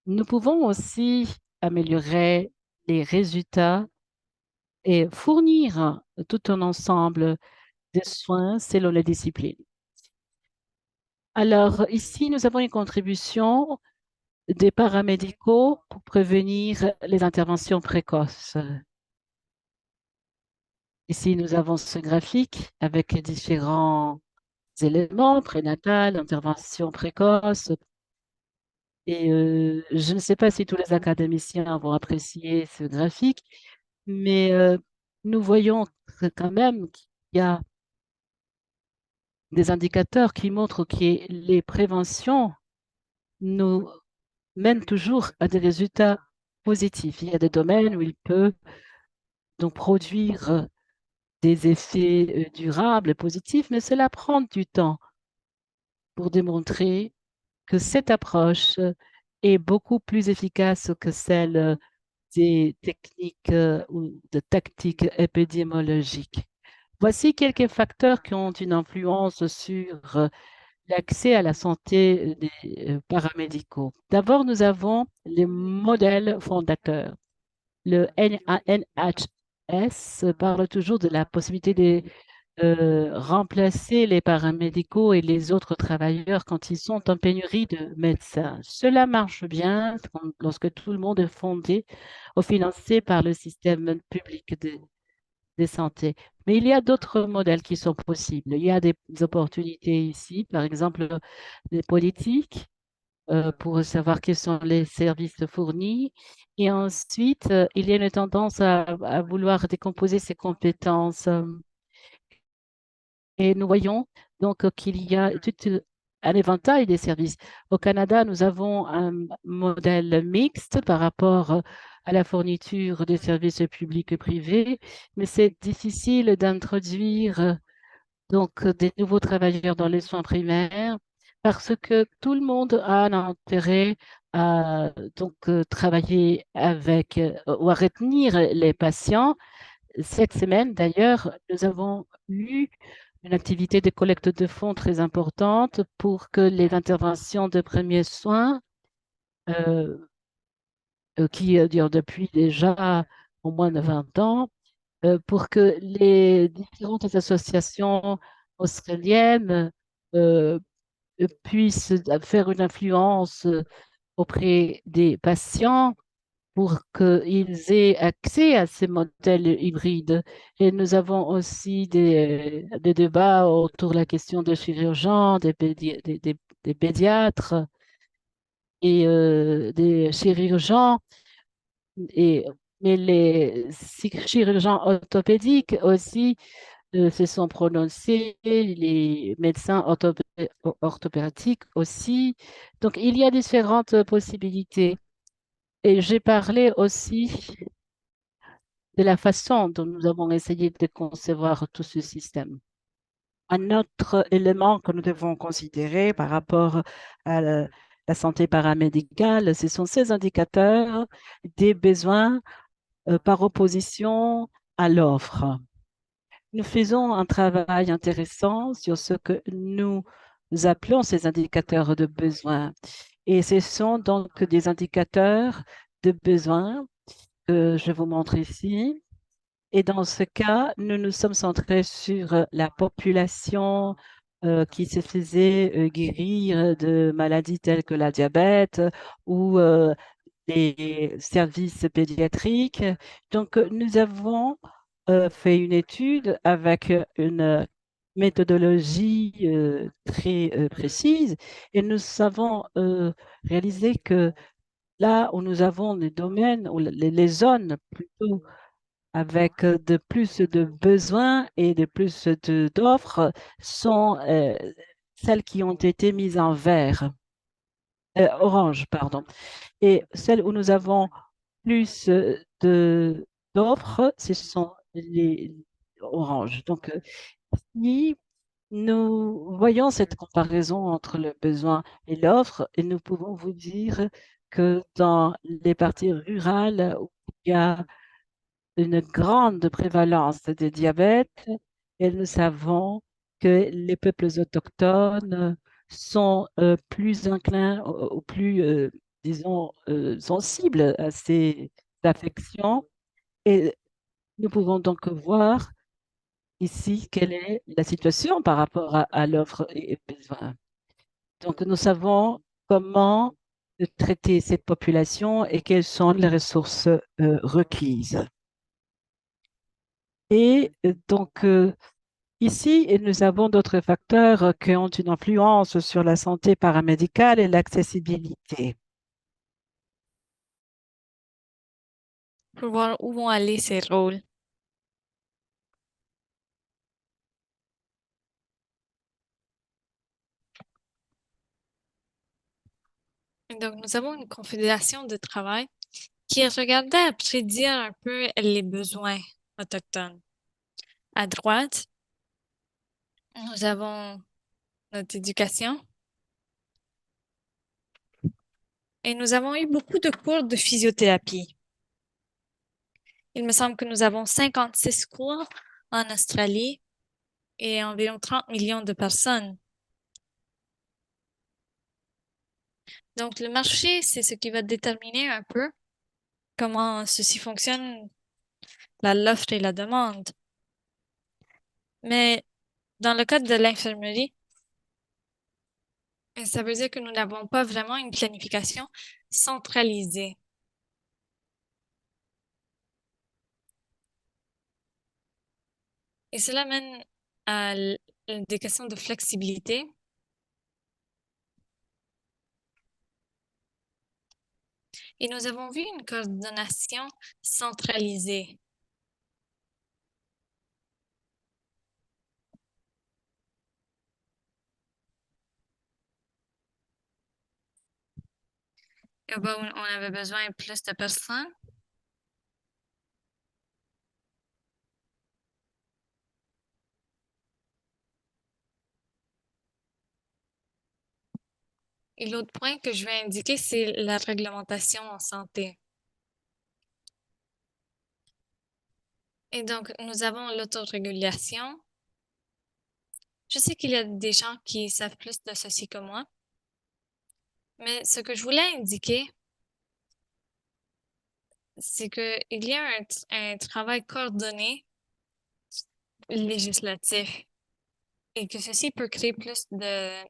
nous pouvons aussi améliorer les résultats et fournir tout un ensemble de soins selon les disciplines. Alors, ici, nous avons une contribution des paramédicaux pour prévenir les interventions précoces. Ici, nous avons ce graphique avec différents éléments, prénatal, intervention précoce. Et je ne sais pas si tous les académiciens vont apprécier ce graphique, mais nous voyons quand même qu'il y a des indicateurs qui montrent que les préventions nous mènent toujours à des résultats positifs. Il y a des domaines où il peut donc produire des effets durables et positifs, mais cela prend du temps pour démontrer que cette approche est beaucoup plus efficace que celle des techniques ou de tactiques épidémiologiques. Voici quelques facteurs qui ont une influence sur l'accès à la santé des paramédicaux. D'abord, nous avons les modèles fondateurs. Le NHS parle toujours de la possibilité de remplacer les paramédicaux et les autres travailleurs quand ils sont en pénurie de médecins. Cela marche bien lorsque tout le monde est fondé ou financé par le système public de santé. Mais il y a d'autres modèles qui sont possibles. Il y a des opportunités ici, par exemple, les politiques pour savoir quels sont les services fournis. Et ensuite, il y a une tendance à vouloir décomposer ces compétences. Et nous voyons donc qu'il y a tout un éventail des services. Au Canada, nous avons un modèle mixte par rapport à la fourniture des services publics et privés, mais c'est difficile d'introduire des nouveaux travailleurs dans les soins primaires parce que tout le monde a un intérêt à travailler avec ou à retenir les patients. Cette semaine, d'ailleurs, nous avons eu une activité de collecte de fonds très importante pour que les interventions de premiers soins, euh, qui durent depuis déjà au moins de 20 ans, pour que les différentes associations australiennes euh, puissent faire une influence auprès des patients pour qu'ils aient accès à ces modèles hybrides. Et nous avons aussi des débats autour de la question des chirurgiens, des pédiatres et des chirurgiens. Et, mais les chirurgiens orthopédiques aussi se sont prononcés, les médecins orthopédiques aussi. Donc, il y a différentes possibilités. Et j'ai parlé aussi de la façon dont nous avons essayé de concevoir tout ce système. Un autre élément que nous devons considérer par rapport à la santé paramédicale, ce sont ces indicateurs des besoins par opposition à l'offre. Nous faisons un travail intéressant sur ce que nous appelons ces indicateurs de besoins. Et ce sont donc des indicateurs de besoins que je vous montre ici. Et dans ce cas, nous nous sommes centrés sur la population qui se faisait guérir de maladies telles que la diabète ou les services pédiatriques. Donc, nous avons fait une étude avec une méthodologie très précise et nous avons réalisé que là où nous avons les domaines ou les zones plutôt avec de plus de besoins et de plus d'offres sont celles qui ont été mises en vert, orange, pardon. Et celles où nous avons plus d'offres, ce sont les oranges. Donc, si nous voyons cette comparaison entre le besoin et l'offre, et nous pouvons vous dire que dans les parties rurales où il y a une grande prévalence de diabète et nous savons que les peuples autochtones sont plus inclins ou plus, disons, sensibles à ces affections. Et nous pouvons donc voir ici quelle est la situation par rapport à l'offre et besoin. Donc, nous savons comment traiter cette population et quelles sont les ressources requises. Et ici, nous avons d'autres facteurs qui ont une influence sur la santé paramédicale et l'accessibilité. Pour voir où vont aller ces rôles. Donc, nous avons une confédération de travail qui regardait à prédire un peu les besoins autochtones. À droite, nous avons notre éducation et nous avons eu beaucoup de cours de physiothérapie. Il me semble que nous avons 56 cours en Australie et environ 30 millions de personnes. Donc, le marché, c'est ce qui va déterminer un peu comment ceci fonctionne, l'offre et la demande. Mais dans le cas de l'infirmerie, ça veut dire que nous n'avons pas vraiment une planification centralisée. Et cela mène à des questions de flexibilité Et nous avons vu une coordination centralisée. Et ben, on avait besoin de plus de personnes. Et l'autre point que je vais indiquer, c'est la réglementation en santé. Et donc, nous avons l'autorégulation. Je sais qu'il y a des gens qui savent plus de ceci que moi, mais ce que je voulais indiquer, c'est qu'il y a un travail coordonné législatif et que ceci peut créer plus de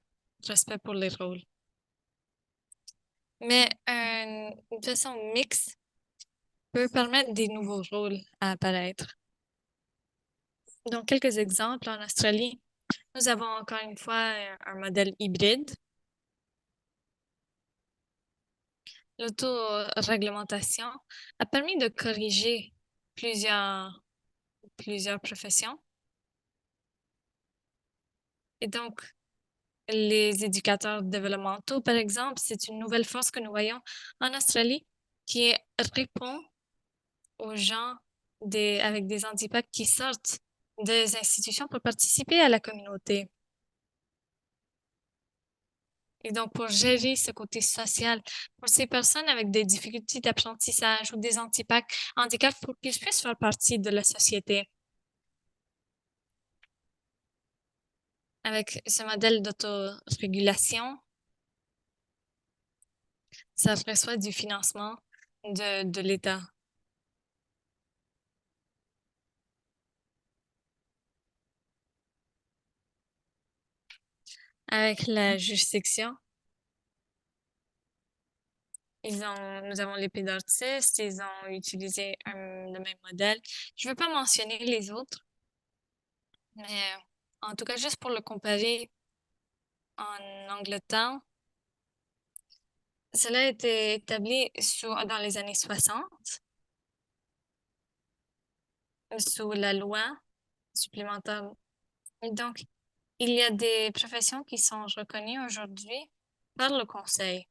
respect pour les rôles. Mais une façon mixte peut permettre des nouveaux rôles à apparaître. Donc, quelques exemples. En Australie, nous avons encore une fois un modèle hybride. L'autoréglementation a permis de corriger plusieurs professions. Et donc, les éducateurs développementaux, par exemple, c'est une nouvelle force que nous voyons en Australie qui répond aux gens avec des handicaps qui sortent des institutions pour participer à la communauté. Et donc, pour gérer ce côté social, pour ces personnes avec des difficultés d'apprentissage ou des handicaps pour qu'ils puissent faire partie de la société. Avec ce modèle d'autorégulation, ça reçoit du financement de l'État. Avec la juridiction, nous avons les pédortistes, ils ont utilisé le même modèle. Je ne veux pas mentionner les autres, mais en tout cas, juste pour le comparer en Angleterre, cela a été établi dans les années 60 sous la loi supplémentaire. Et donc, il y a des professions qui sont reconnues aujourd'hui par le Conseil.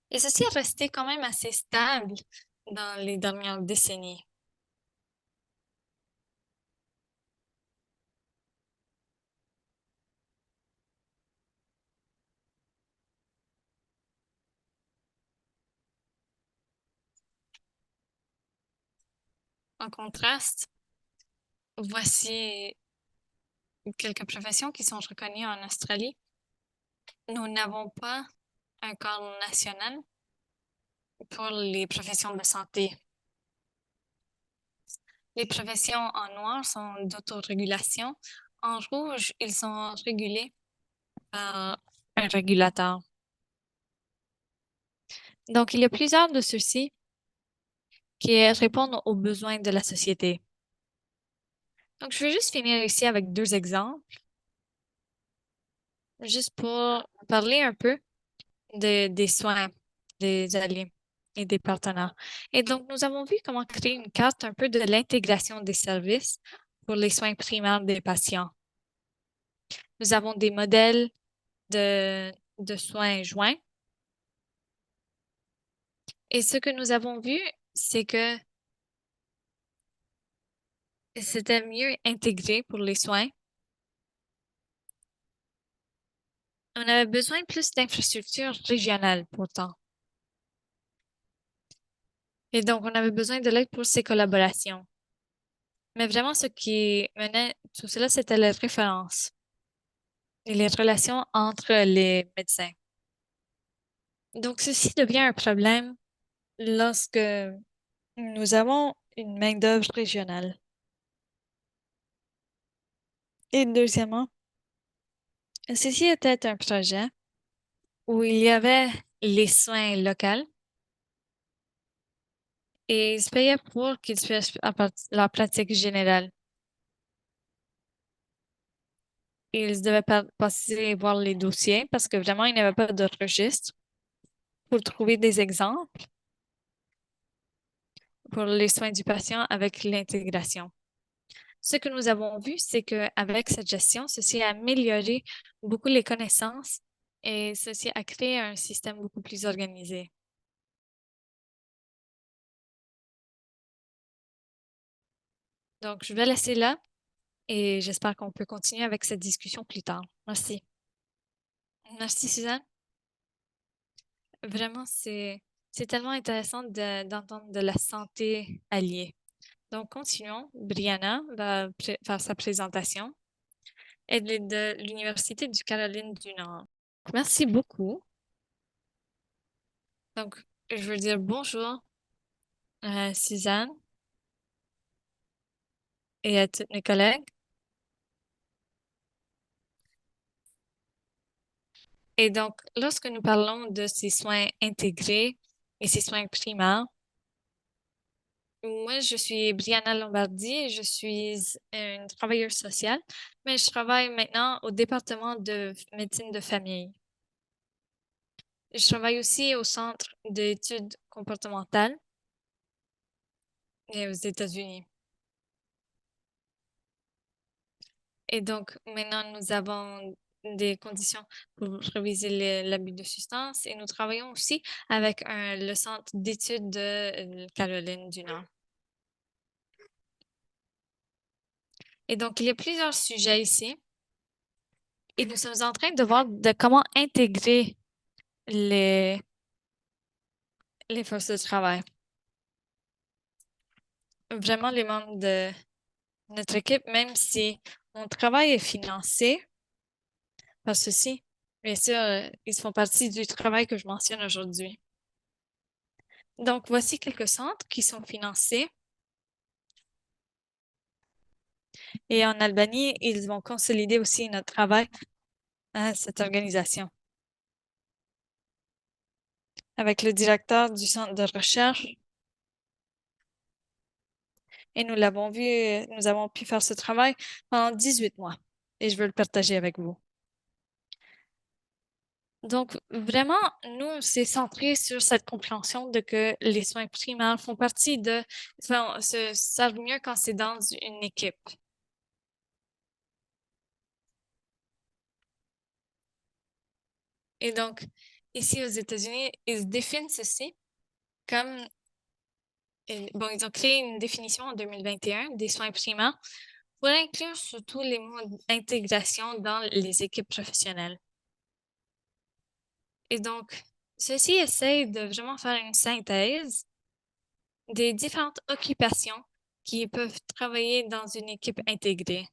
Et ceci est resté quand même assez stable dans les dernières décennies. En contraste, voici quelques professions qui sont reconnues en Australie. Nous n'avons pas un corps national pour les professions de santé. Les professions en noir sont d'autorégulation. En rouge, ils sont régulés par un régulateur. Donc, il y a plusieurs de ceux-ci qui répondent aux besoins de la société. Donc, je vais juste finir ici avec deux exemples, juste pour parler un peu des soins des alliés et des partenaires. Et donc, nous avons vu comment créer une carte un peu de l'intégration des services pour les soins primaires des patients. Nous avons des modèles de soins joints. Et ce que nous avons vu, c'est que c'était mieux intégré pour les soins. On avait besoin de plus d'infrastructures régionales pourtant. Et donc, on avait besoin de l'aide pour ces collaborations. Mais vraiment, ce qui menait tout cela, c'était les références et les relations entre les médecins. Donc, ceci devient un problème lorsque nous avons une main-d'œuvre régionale. Et deuxièmement, ceci était un projet où il y avait les soins locaux et ils se payaient pour qu'ils fassent leur pratique générale. Ils devaient passer voir les dossiers parce que vraiment, il n'y avait pas de registre. pour trouver des exemples pour les soins du patient avec l'intégration. Ce que nous avons vu, c'est qu'avec cette gestion, ceci a amélioré beaucoup les connaissances et ceci a créé un système beaucoup plus organisé. Donc, je vais laisser là et j'espère qu'on peut continuer avec cette discussion plus tard. Merci. Merci, Suzanne. Vraiment, c'est tellement intéressant d'entendre de la santé alliée. Donc, continuons. Brianna va faire sa présentation. Elle est de l'Université du Caroline du Nord. Merci beaucoup. Donc, je veux dire bonjour à Suzanne et à tous mes collègues. Et donc, lorsque nous parlons de ces soins intégrés et ces soins primaires, moi, je suis Brianna Lombardi et je suis une travailleuse sociale, mais je travaille maintenant au département de médecine de famille. Je travaille aussi au Centre d'études comportementales et aux États-Unis. Et donc, maintenant, nous avons des conditions pour réviser l'abus de substance et nous travaillons aussi avec le Centre d'études de Caroline du Nord. Et donc, il y a plusieurs sujets ici et nous sommes en train de voir de comment intégrer les forces de travail. Vraiment, les membres de notre équipe, même si mon travail est financé par ceci, bien sûr, ils font partie du travail que je mentionne aujourd'hui. Donc, voici quelques centres qui sont financés. Et en Albanie, ils vont consolider aussi notre travail à cette organisation. Avec le directeur du centre de recherche, et nous l'avons vu, nous avons pu faire ce travail pendant 18 mois. Et je veux le partager avec vous. Donc, vraiment, nous, c'est centré sur cette compréhension de que les soins primaires font partie de, enfin, se servent mieux quand c'est dans une équipe. Et donc, ici aux États-Unis, ils définissent ceci comme, bon, ils ont créé une définition en 2021 des soins primaires pour inclure surtout les mots d'intégration dans les équipes professionnelles. Et donc, ceci essaye de vraiment faire une synthèse des différentes occupations qui peuvent travailler dans une équipe intégrée.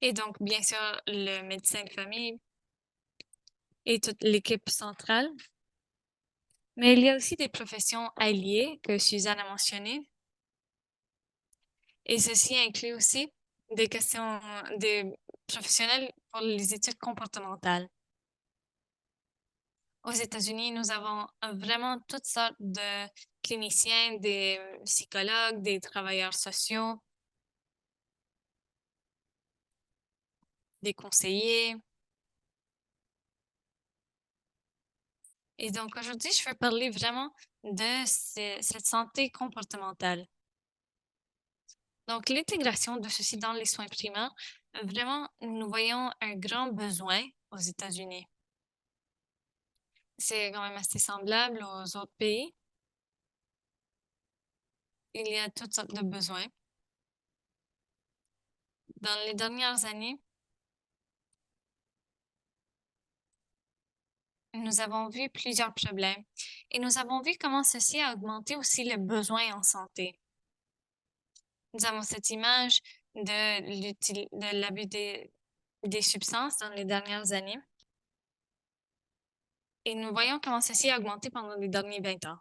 Et donc, bien sûr, le médecin de famille et toute l'équipe centrale. Mais il y a aussi des professions alliées que Suzanne a mentionnées. Et ceci inclut aussi des questions des professionnels pour les études comportementales. Aux États-Unis, nous avons vraiment toutes sortes de cliniciens, des psychologues, des travailleurs sociaux, des conseillers. Et donc aujourd'hui, je vais parler vraiment de cette santé comportementale. Donc l'intégration de ceci dans les soins primaires, vraiment, nous voyons un grand besoin aux États-Unis. C'est quand même assez semblable aux autres pays. Il y a toutes sortes de besoins. Dans les dernières années, nous avons vu plusieurs problèmes et nous avons vu comment ceci a augmenté aussi les besoins en santé. Nous avons cette image de l'abus des substances dans les dernières années et nous voyons comment ceci a augmenté pendant les derniers 20 ans.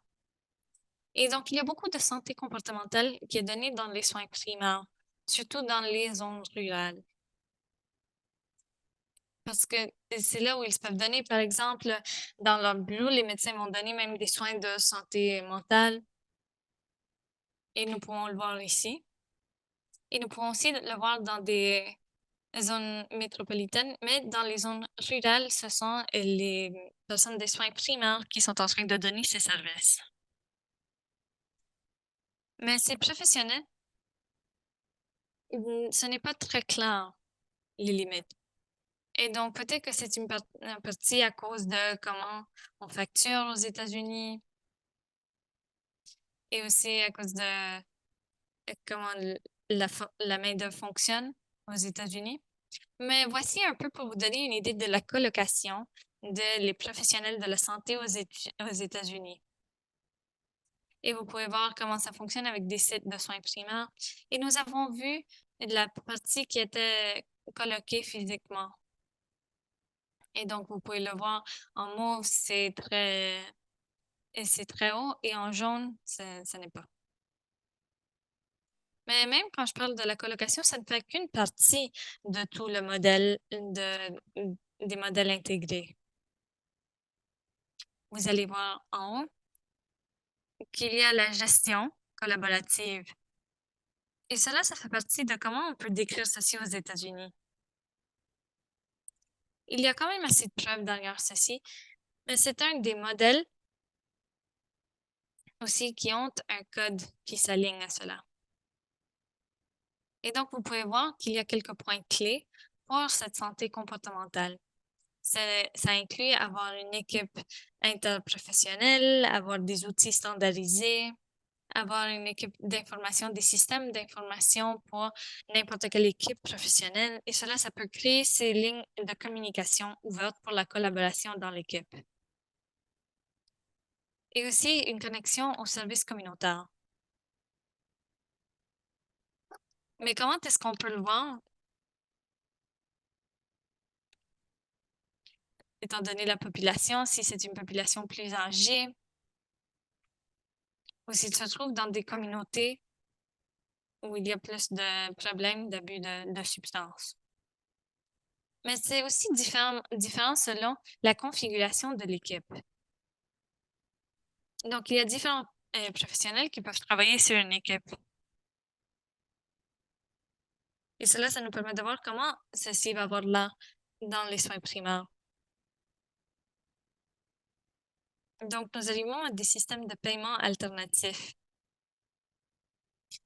Et donc, il y a beaucoup de santé comportementale qui est donnée dans les soins primaires, surtout dans les zones rurales. Parce que c'est là où ils peuvent donner, par exemple, dans leur bureau, les médecins vont donner même des soins de santé mentale. Et nous pouvons le voir ici. Et nous pouvons aussi le voir dans des zones métropolitaines, mais dans les zones rurales, ce sont les personnes des soins primaires qui sont en train de donner ces services. Mais ces professionnels, ce n'est pas très clair, les limites. Et donc, peut-être que c'est une partie à cause de comment on facture aux États-Unis et aussi à cause de comment la main-d'œuvre fonctionne aux États-Unis. Mais voici un peu pour vous donner une idée de la colocation les professionnels de la santé aux États-Unis. Et vous pouvez voir comment ça fonctionne avec des sites de soins primaires. Et nous avons vu la partie qui était coloquée physiquement. Et donc, vous pouvez le voir en mauve, c'est très haut, et en jaune, ça n'est pas. Mais même quand je parle de la colocation, ça ne fait qu'une partie de tout le modèle des modèles intégrés. Vous allez voir en haut qu'il y a la gestion collaborative. Et cela, ça fait partie de comment on peut décrire ceci aux États-Unis. Il y a quand même assez de preuves derrière ceci, mais c'est un des modèles aussi qui ont un code qui s'aligne à cela. Et donc, vous pouvez voir qu'il y a quelques points clés pour cette santé comportementale. Ça inclut avoir une équipe interprofessionnelle, avoir des outils standardisés, avoir une équipe d'information, des systèmes d'information pour n'importe quelle équipe professionnelle. Et cela, ça peut créer ces lignes de communication ouvertes pour la collaboration dans l'équipe. Et aussi une connexion au service communautaire. Mais comment est-ce qu'on peut le voir? Étant donné la population, si c'est une population plus âgée, ou s'il se trouve dans des communautés où il y a plus de problèmes d'abus de substances. Mais c'est aussi différent selon la configuration de l'équipe. Donc, il y a différents professionnels qui peuvent travailler sur une équipe. Et cela, ça nous permet de voir comment ceci va avoir l'air dans les soins primaires. Donc, nous arrivons à des systèmes de paiement alternatifs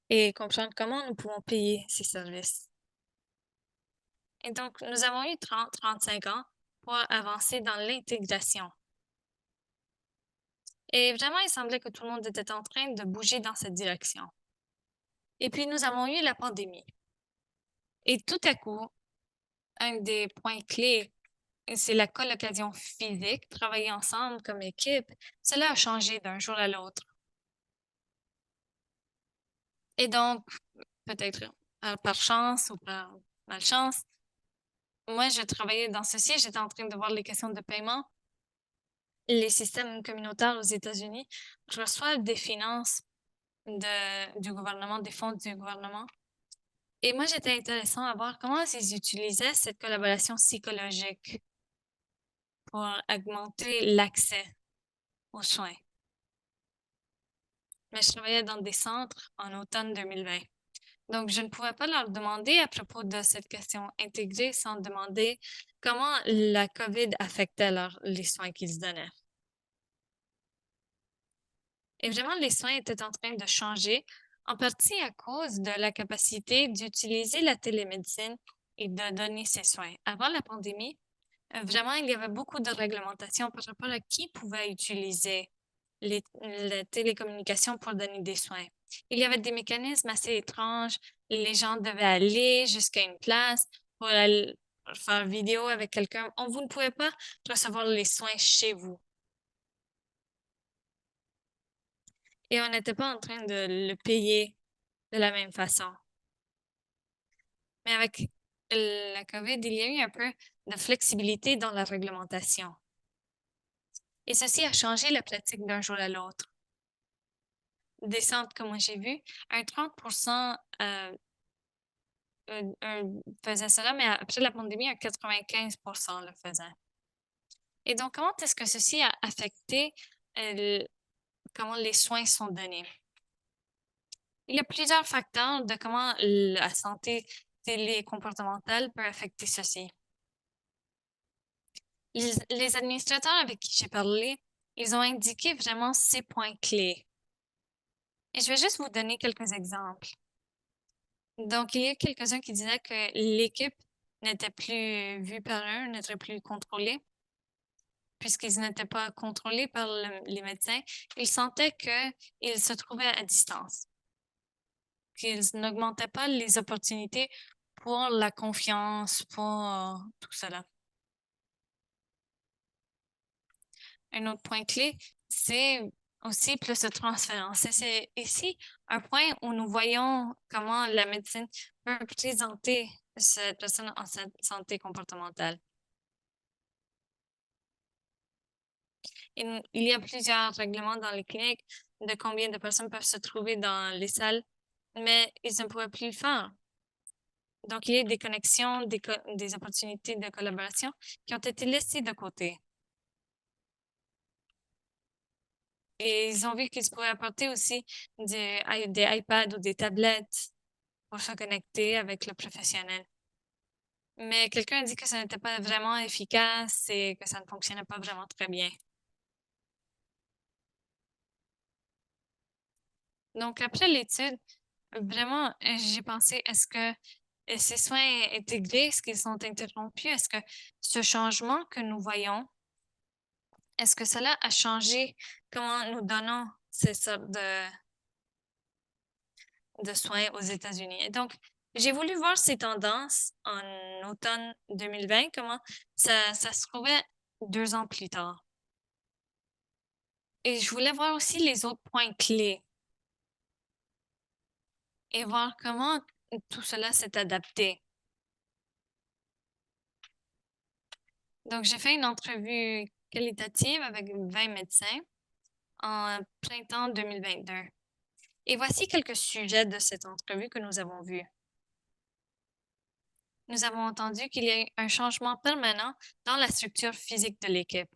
et comprendre comment nous pouvons payer ces services. Et donc, nous avons eu 30-35 ans pour avancer dans l'intégration. Et vraiment, il semblait que tout le monde était en train de bouger dans cette direction. Et puis, nous avons eu la pandémie. Et tout à coup, un des points clés, c'est la colocation physique, travailler ensemble comme équipe. Cela a changé d'un jour à l'autre. Et donc, peut-être par chance ou par malchance, moi, je travaillais dans ceci, j'étais en train de voir les questions de paiement. Les systèmes communautaires aux États-Unis reçoivent des finances du gouvernement, des fonds du gouvernement. Et moi, j'étais intéressant à voir comment ils utilisaient cette collaboration psychologique pour augmenter l'accès aux soins. Mais je travaillais dans des centres en automne 2020. Donc, je ne pouvais pas leur demander à propos de cette question intégrée sans demander comment la COVID affectait les soins qu'ils donnaient. Et vraiment, les soins étaient en train de changer, en partie à cause de la capacité d'utiliser la télémédecine et de donner ces soins. Avant la pandémie, vraiment, il y avait beaucoup de réglementations par rapport à qui pouvait utiliser les télécommunications pour donner des soins. Il y avait des mécanismes assez étranges. Les gens devaient aller jusqu'à une place pour aller faire vidéo avec quelqu'un. Vous ne pouvez pas recevoir les soins chez vous. Et on n'était pas en train de le payer de la même façon. Mais avec la COVID, il y a eu un peu de flexibilité dans la réglementation. Et ceci a changé la pratique d'un jour à l'autre. Des centres, comme j'ai vu, un 30% faisait cela, mais après la pandémie, un 95% le faisaient. Et donc, comment est-ce que ceci a affecté comment les soins sont donnés? Il y a plusieurs facteurs de comment la santé télécomportementale peut affecter ceci. Les administrateurs avec qui j'ai parlé, ils ont indiqué vraiment ces points clés. Et je vais juste vous donner quelques exemples. Donc, il y a quelques-uns qui disaient que l'équipe n'était plus vue par eux, n'était plus contrôlée, puisqu'ils n'étaient pas contrôlés par les médecins. Ils sentaient qu'ils se trouvaient à distance, qu'ils n'augmentaient pas les opportunités pour la confiance, pour tout cela. Un autre point clé, c'est aussi plus de transférence. C'est ici un point où nous voyons comment la médecine peut présenter cette personne en santé comportementale. Il y a plusieurs règlements dans les cliniques de combien de personnes peuvent se trouver dans les salles, mais ils ne pourraient plus le faire. Donc, il y a des connexions, des opportunités de collaboration qui ont été laissées de côté. Et ils ont vu qu'ils pourraient apporter aussi des iPads ou des tablettes pour se connecter avec le professionnel. Mais quelqu'un a dit que ça n'était pas vraiment efficace et que ça ne fonctionnait pas vraiment très bien. Donc, après l'étude, vraiment, j'ai pensé, est-ce que ces soins intégrés, est-ce qu'ils sont interrompus? Est-ce que ce changement que nous voyons, est-ce que cela a changé comment nous donnons ces sortes de soins aux États-Unis? Et donc, j'ai voulu voir ces tendances en automne 2020, comment ça se trouvait 2 ans plus tard. Et je voulais voir aussi les autres points clés et voir comment tout cela s'est adapté. Donc, j'ai fait une entrevue qualitative avec 20 médecins en printemps 2022. Et voici quelques sujets de cette entrevue que nous avons vus. Nous avons entendu qu'il y a eu un changement permanent dans la structure physique de l'équipe.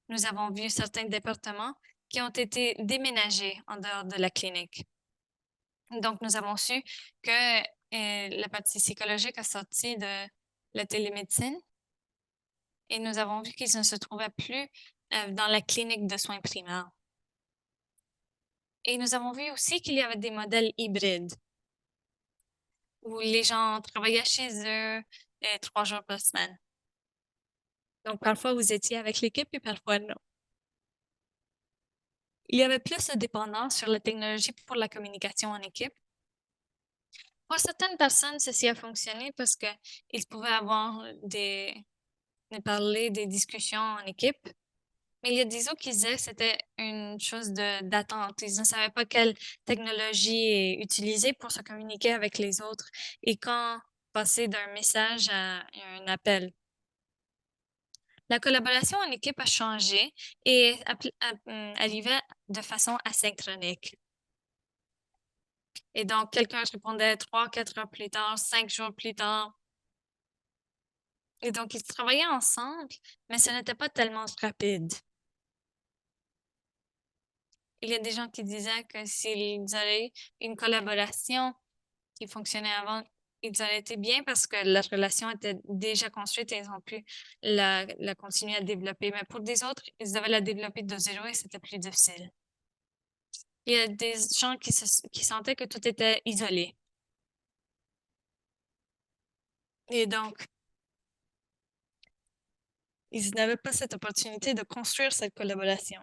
Nous avons vu certains départements qui ont été déménagés en dehors de la clinique. Donc, nous avons su que la partie psychologique a sorti de la télémédecine et nous avons vu qu'ils ne se trouvaient plus dans la clinique de soins primaires. Et nous avons vu aussi qu'il y avait des modèles hybrides où les gens travaillaient chez eux 3 jours par semaine. Donc, parfois, vous étiez avec l'équipe et parfois non. Il y avait plus de dépendance sur la technologie pour la communication en équipe. Pour certaines personnes, ceci a fonctionné parce qu'ils pouvaient avoir parler des discussions en équipe. Mais il y a des autres qui disaient que c'était une chose d'attente. Ils ne savaient pas quelle technologie utiliser pour se communiquer avec les autres et quand passer d'un message à un appel. La collaboration en équipe a changé et arrivait de façon asynchronique. Et donc, quelqu'un répondait 3-4 heures plus tard, 5 jours plus tard. Et donc, ils travaillaient ensemble, mais ce n'était pas tellement rapide. Il y a des gens qui disaient que s'ils avaient une collaboration qui fonctionnait avant, ils auraient été bien parce que la relation était déjà construite et ils ont pu la continuer à développer. Mais pour des autres, ils devaient la développer de zéro et c'était plus difficile. Il y a des gens qui sentaient que tout était isolé. Et donc, ils n'avaient pas cette opportunité de construire cette collaboration.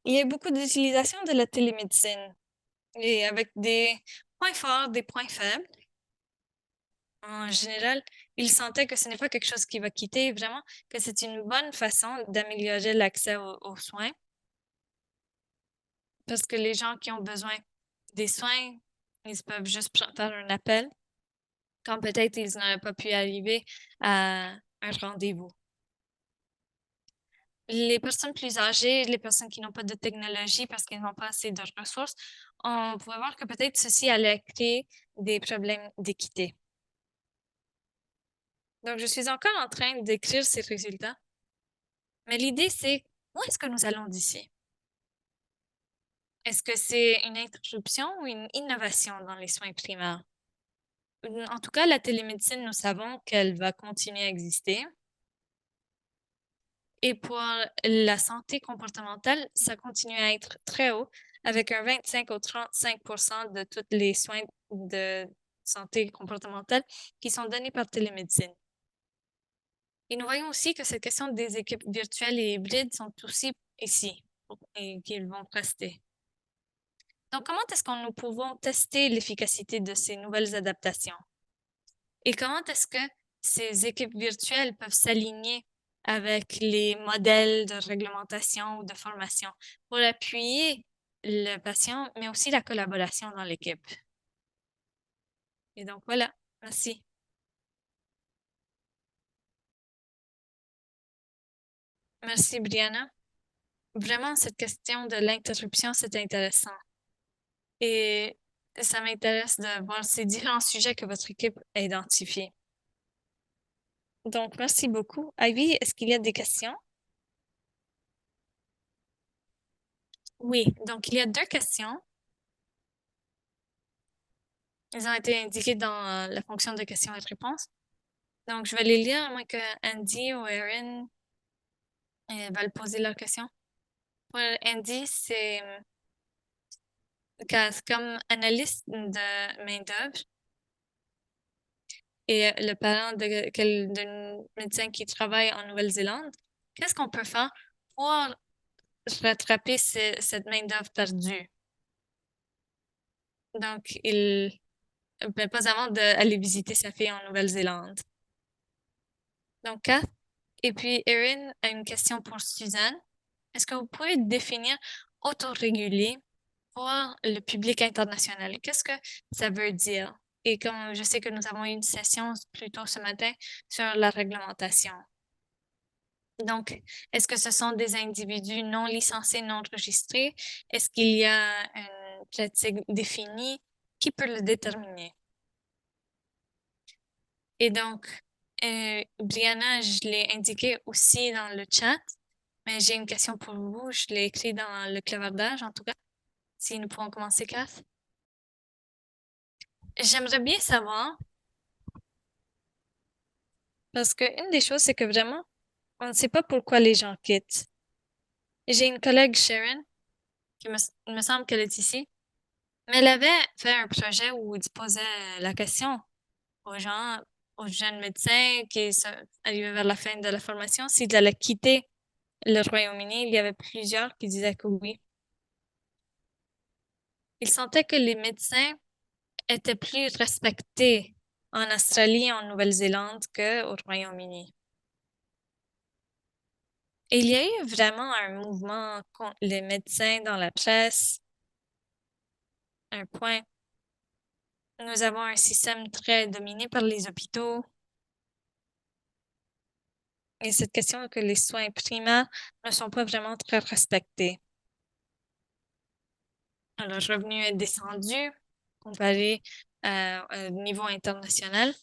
Il y a beaucoup d'utilisation de la télémédecine et avec des points forts, des points faibles. En général, ils sentaient que ce n'est pas quelque chose qui va quitter, vraiment, que c'est une bonne façon d'améliorer l'accès aux soins. Parce que les gens qui ont besoin des soins, ils peuvent juste faire un appel quand peut-être ils n'auraient pas pu arriver à un rendez-vous. Les personnes plus âgées, les personnes qui n'ont pas de technologie parce qu'ils n'ont pas assez de ressources, on pourrait voir que peut-être ceci allait créer des problèmes d'équité. Donc, je suis encore en train d'écrire ces résultats, mais l'idée, c'est où est-ce que nous allons d'ici? Est-ce que c'est une interruption ou une innovation dans les soins primaires? En tout cas, la télémédecine, nous savons qu'elle va continuer à exister. Et pour la santé comportementale, ça continue à être très haut, avec un 25 au 35 de tous les soins de santé comportementale qui sont donnés par télémédecine. Et nous voyons aussi que cette question des équipes virtuelles et hybrides sont aussi ici et qu'ils vont rester. Donc, comment est-ce que nous pouvons tester l'efficacité de ces nouvelles adaptations? Et comment est-ce que ces équipes virtuelles peuvent s'aligner avec les modèles de réglementation ou de formation pour appuyer le patient, mais aussi la collaboration dans l'équipe? Et donc, voilà. Merci. Merci, Brianna. Vraiment, cette question de l'interruption, c'est intéressant. Et ça m'intéresse de voir ces différents sujets que votre équipe a identifiés. Donc, merci beaucoup. Ivy, est-ce qu'il y a des questions? Oui, donc il y a deux questions. Elles ont été indiquées dans la fonction de questions et de réponses. Donc, je vais les lire à moins que Andy ou Erin veulent poser leur question. Pour Andy, c'est comme analyste de main-d'œuvre et le parent d'un médecin qui travaille en Nouvelle-Zélande. Qu'est-ce qu'on peut faire pour rattraper cette main-d'œuvre perdue? Donc, pas avant d'aller visiter sa fille en Nouvelle-Zélande. Donc, 4. Et puis, Erin a une question pour Suzanne. Est-ce que vous pouvez définir autoréguler pour le public international? Qu'est-ce que ça veut dire? Et comme je sais que nous avons eu une session plus tôt ce matin sur la réglementation. Donc, est-ce que ce sont des individus non licenciés, non enregistrés? Est-ce qu'il y a une pratique définie? Qui peut le déterminer? Et donc, Brianna, je l'ai indiqué aussi dans le chat, mais j'ai une question pour vous. Je l'ai écrit dans le clavardage, en tout cas. Si nous pouvons commencer, Cass. J'aimerais bien savoir, parce que une des choses, c'est que vraiment, on ne sait pas pourquoi les gens quittent. J'ai une collègue, Sharon, il me semble qu'elle est ici, mais elle avait fait un projet où il posait la question aux gens, aux jeunes médecins qui arrivaient vers la fin de la formation, s'ils allaient quitter le Royaume-Uni. Il y avait plusieurs qui disaient que oui. Ils sentaient que les médecins étaient plus respectés en Australie et en Nouvelle-Zélande qu'au Royaume-Uni. Et il y a eu vraiment un mouvement contre les médecins dans la presse, un point. Nous avons un système très dominé par les hôpitaux. Et cette question que les soins primaires ne sont pas vraiment très respectés. Le revenu est descendu comparé au niveau international.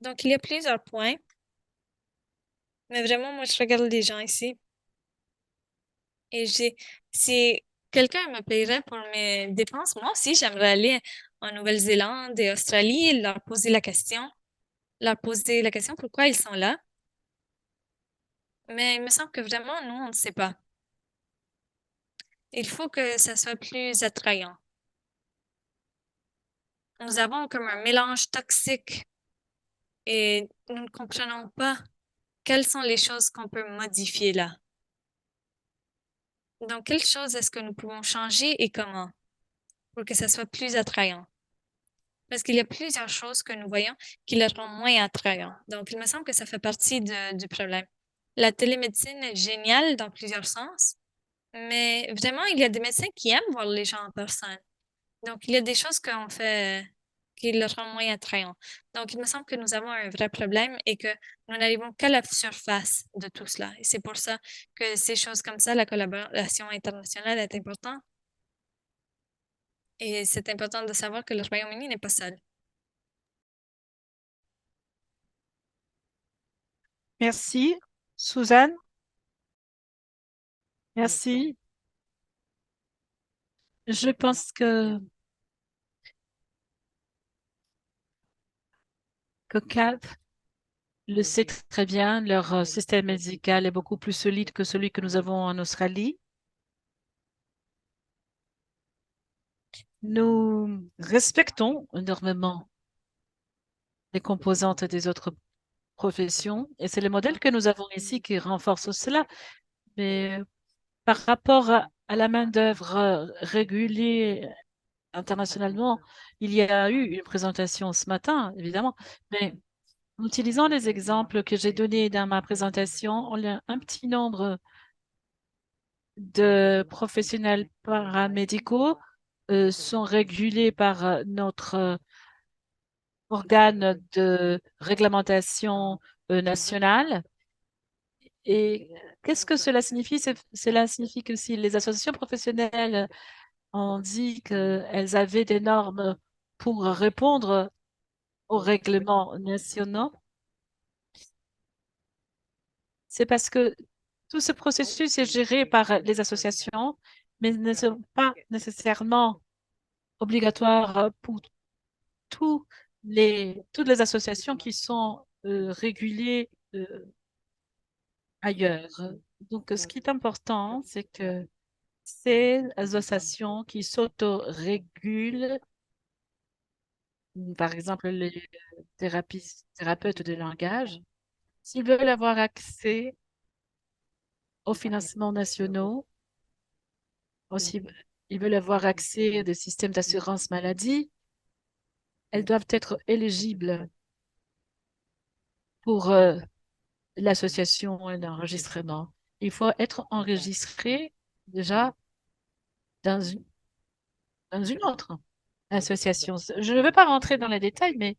Donc, il y a plusieurs points. Mais vraiment, moi, je regarde les gens ici et si quelqu'un me payerait pour mes dépenses, moi aussi, j'aimerais aller en Nouvelle-Zélande et Australie et leur poser la question pourquoi ils sont là. Mais il me semble que vraiment, nous, on ne sait pas. Il faut que ça soit plus attrayant. Nous avons comme un mélange toxique et nous ne comprenons pas quelles sont les choses qu'on peut modifier là. Donc, quelles choses est-ce que nous pouvons changer et comment pour que ça soit plus attrayant? Parce qu'il y a plusieurs choses que nous voyons qui le rendent moins attrayant. Donc, il me semble que ça fait partie du problème. La télémédecine est géniale dans plusieurs sens, mais vraiment, il y a des médecins qui aiment voir les gens en personne. Donc, il y a des choses qu'on fait qui le rendent moins attrayant. Donc, il me semble que nous avons un vrai problème et que nous n'arrivons qu'à la surface de tout cela. Et c'est pour ça que ces choses comme ça, la collaboration internationale est importante. Et c'est important de savoir que le Royaume-Uni n'est pas seul. Merci, Suzanne. Merci. Je pense que CAP le sait très bien. Leur système médical est beaucoup plus solide que celui que nous avons en Australie. Nous respectons énormément les composantes des autres professions et c'est le modèle que nous avons ici qui renforce cela. Mais par rapport à la main-d'œuvre régulée internationalement, il y a eu une présentation ce matin, évidemment, mais en utilisant les exemples que j'ai donnés dans ma présentation, on a un petit nombre de professionnels paramédicaux sont régulés par notre organe de réglementation nationale. Et qu'est-ce que cela signifie? Cela signifie que si les associations professionnelles ont dit qu'elles avaient des normes pour répondre aux règlements nationaux, c'est parce que tout ce processus est géré par les associations, mais ne sont pas nécessairement obligatoires pour toutes les associations qui sont régulées ailleurs. Donc, ce qui est important, c'est que ces associations qui s'auto-régulent, par exemple les thérapeutes de langage, s'ils veulent avoir accès aux financements nationaux, aussi, ils veulent avoir accès à des systèmes d'assurance maladie, elles doivent être éligibles pour l'association et l'enregistrement. Il faut être enregistré déjà dans dans une autre association. Je ne veux pas rentrer dans les détails, mais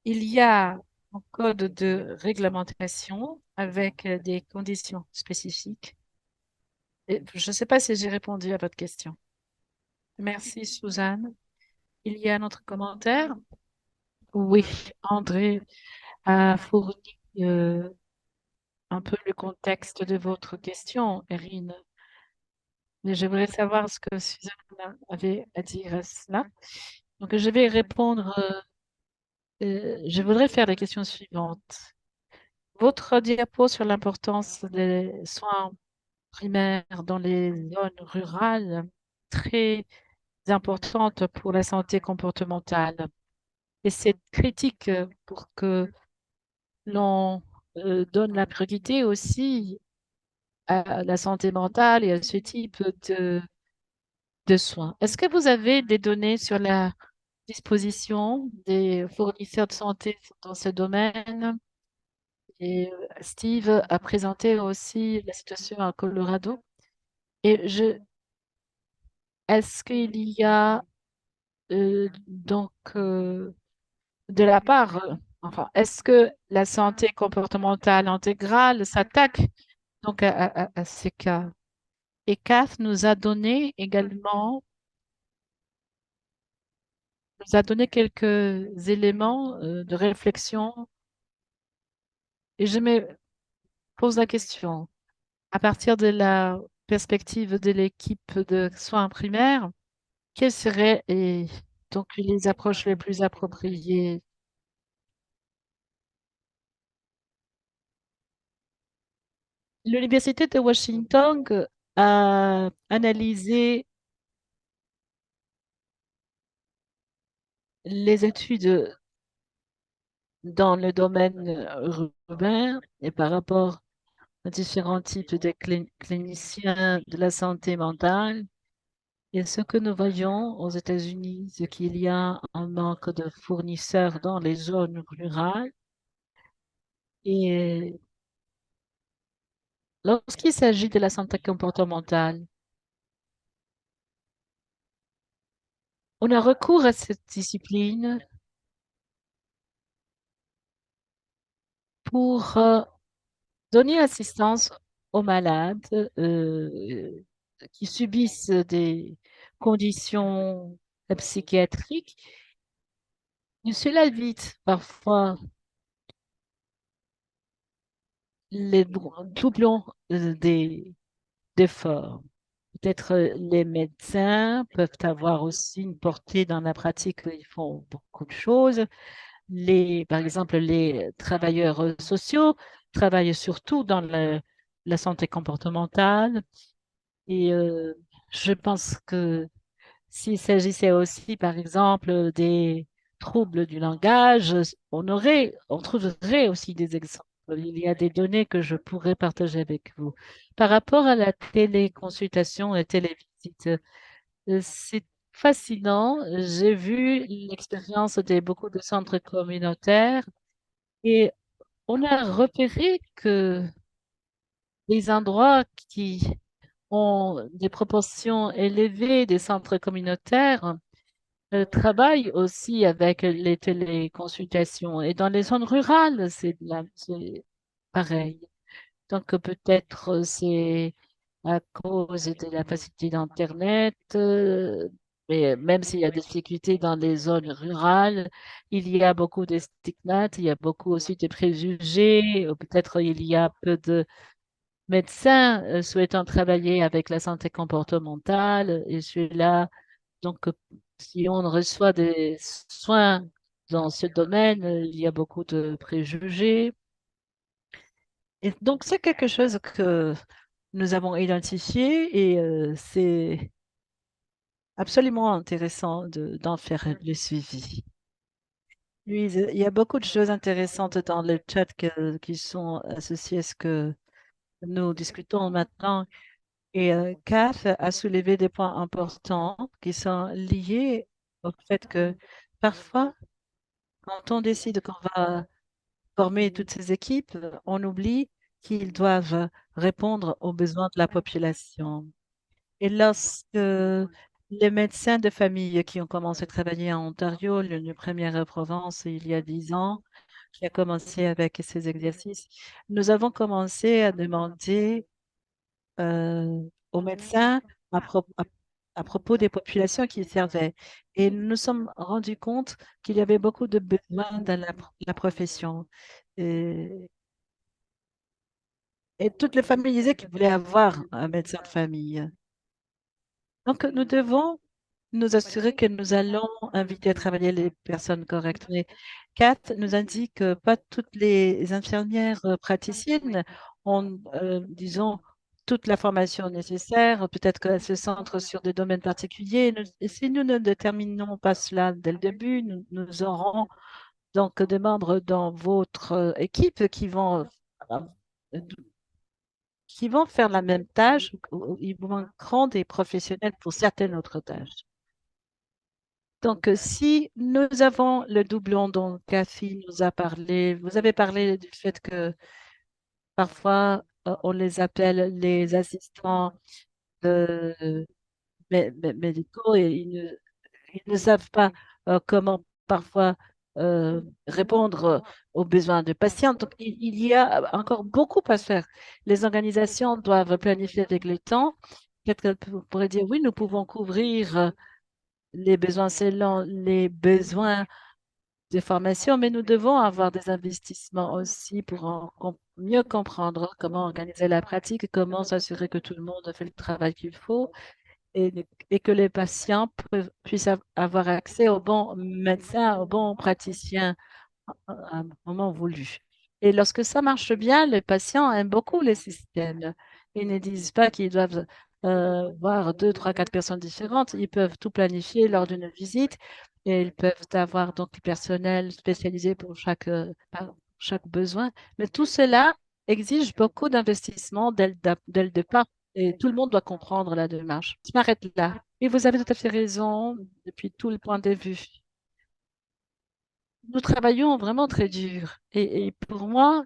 il y a un code de réglementation avec des conditions spécifiques. Et je ne sais pas si j'ai répondu à votre question. Merci, Suzanne. Il y a un autre commentaire? Oui, André a fourni un peu le contexte de votre question, Erin. Mais je voudrais savoir ce que Suzanne avait à dire à cela. Donc, je vais répondre. Je voudrais faire les questions suivantes. Votre diapo sur l'importance des soins primaires dans les zones rurales, très importante pour la santé comportementale. Et c'est critique pour que l'on donne la priorité aussi à la santé mentale et à ce type de soins. Est-ce que vous avez des données sur la disposition des fournisseurs de santé dans ce domaine? Et Steve a présenté aussi la situation à Colorado. Et est-ce qu'il y a de la part, enfin, est-ce que la santé comportementale intégrale s'attaque donc à ces cas? Et CAF nous a donné quelques éléments de réflexion et je me pose la question, à partir de la perspective de l'équipe de soins primaires, quelles seraient donc les approches les plus appropriées? L'Université de Washington a analysé les études dans le domaine urbain et par rapport aux différents types de cliniciens de la santé mentale. Et ce que nous voyons aux États-Unis, c'est qu'il y a un manque de fournisseurs dans les zones rurales. Et lorsqu'il s'agit de la santé comportementale, on a recours à cette discipline pour donner assistance aux malades qui subissent des conditions psychiatriques. Et cela évite parfois les doublons d'efforts. Peut-être les médecins peuvent avoir aussi une portée dans la pratique, ils font beaucoup de choses. Par exemple, les travailleurs sociaux travaillent surtout dans la santé comportementale. Et je pense que s'il s'agissait aussi, par exemple, des troubles du langage, on trouverait aussi des exemples. Il y a des données que je pourrais partager avec vous. Par rapport à la téléconsultation et télévisite, c'est fascinant. J'ai vu l'expérience de beaucoup de centres communautaires et on a repéré que les endroits qui ont des proportions élevées des centres communautaires travaillent aussi avec les téléconsultations. Et dans les zones rurales, c'est pareil. Donc peut-être c'est à cause de la facilité d'Internet, mais même s'il y a des difficultés dans les zones rurales, il y a beaucoup de stigmates, il y a beaucoup aussi de préjugés, ou peut-être il y a peu de médecins souhaitant travailler avec la santé comportementale, et cela, donc si on reçoit des soins dans ce domaine, il y a beaucoup de préjugés. Et donc c'est quelque chose que nous avons identifié et c'est absolument intéressant d'en faire le suivi. Oui, il y a beaucoup de choses intéressantes dans le chat qui sont associées à ce que nous discutons maintenant. Et Kath a soulevé des points importants qui sont liés au fait que parfois, quand on décide qu'on va former toutes ces équipes, on oublie qu'ils doivent répondre aux besoins de la population. Et lorsque les médecins de famille qui ont commencé à travailler en Ontario, le première Provence, il y a 10 ans, qui a commencé avec ces exercices, nous avons commencé à demander aux médecins à, à propos des populations qu'ils servaient. Et nous nous sommes rendus compte qu'il y avait beaucoup de besoins dans la profession. Et, et toutes les familles disaient qu'ils voulaient avoir un médecin de famille. Donc, nous devons nous assurer que nous allons inviter à travailler les personnes correctes. Mais Kat nous indique que pas toutes les infirmières praticiennes ont, disons, toute la formation nécessaire. Peut-être qu'elles se centrent sur des domaines particuliers. Et si nous ne déterminons pas cela dès le début, nous aurons donc des membres dans votre équipe euh, qui vont faire la même tâche, ou ils manqueront des professionnels pour certaines autres tâches. Donc, si nous avons le doublon dont Cathy nous a parlé, vous avez parlé du fait que parfois on les appelle les assistants de, médicaux et ils ne savent pas comment parfois répondre aux besoins des patients. Donc, il y a encore beaucoup à faire. Les organisations doivent planifier avec le temps. Peut-être qu'elles pourraient dire, oui, nous pouvons couvrir les besoins selon les besoins de formation, mais nous devons avoir des investissements aussi pour mieux comprendre comment organiser la pratique, comment s'assurer que tout le monde fait le travail qu'il faut et que les patients puissent avoir accès aux bons médecins, aux bons praticiens à un moment voulu. Et lorsque ça marche bien, les patients aiment beaucoup les systèmes. Ils ne disent pas qu'ils doivent voir deux, trois, quatre personnes différentes. Ils peuvent tout planifier lors d'une visite et ils peuvent avoir donc du personnel spécialisé pour chaque besoin. Mais tout cela exige beaucoup d'investissement dès le départ et tout le monde doit comprendre la démarche. Je m'arrête là. Et vous avez tout à fait raison depuis tout le point de vue. Nous travaillons vraiment très dur. Et pour moi,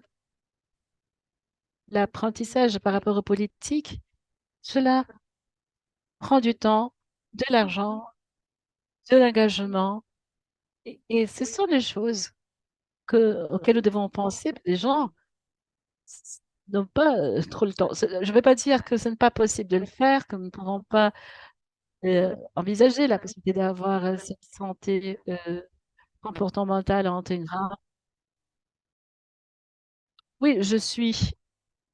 l'apprentissage par rapport aux politiques, cela prend du temps, de l'argent, de l'engagement. Et ce sont des choses auxquelles nous devons penser. Les gens n'ont pas trop le temps. Je ne vais pas dire que ce n'est pas possible de le faire, que nous ne pouvons pas envisager la possibilité d'avoir cette santé comportementale intégrale. Oui, je suis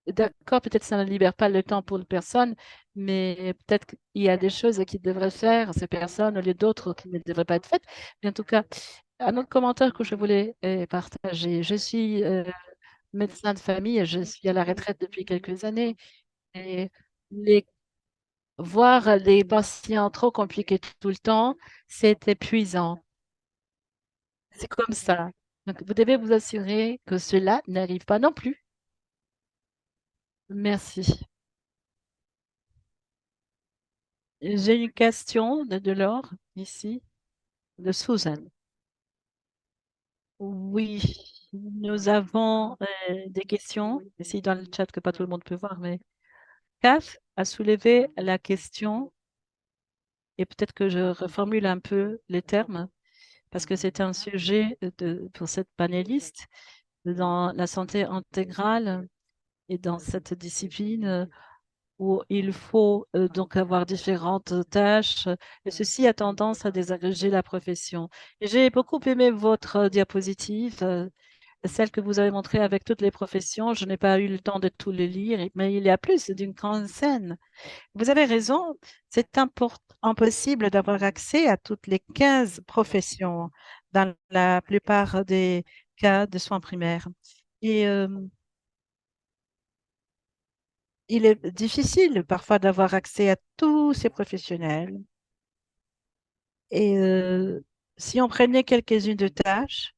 d'accord, peut-être ça ne libère pas le temps pour les personnes, mais peut-être qu'il y a des choses qui devraient faire ces personnes au lieu d'autres qui ne devraient pas être faites. Mais en tout cas, un autre commentaire que je voulais partager. Je suis médecin de famille et je suis à la retraite depuis quelques années. Et les, voir les patients trop compliqués tout le temps, c'est épuisant. C'est comme ça. Donc, vous devez vous assurer que cela n'arrive pas non plus. Merci. J'ai une question de Laure ici, de Susan. Oui, nous avons des questions ici dans le chat que pas tout le monde peut voir, mais Kaf a soulevé la question, et peut-être que je reformule un peu les termes, parce que c'est un sujet pour cette panéliste dans la santé intégrale et dans cette discipline où il faut donc avoir différentes tâches, et ceci a tendance à désagréger la profession. Et j'ai beaucoup aimé votre diapositive, celle que vous avez montrée avec toutes les professions. Je n'ai pas eu le temps de tout les lire, mais il y a plus d'une grande scène. Vous avez raison, c'est impossible d'avoir accès à toutes les 15 professions dans la plupart des cas de soins primaires. Et il est difficile parfois d'avoir accès à tous ces professionnels. Et si on prenait quelques-unes de tâches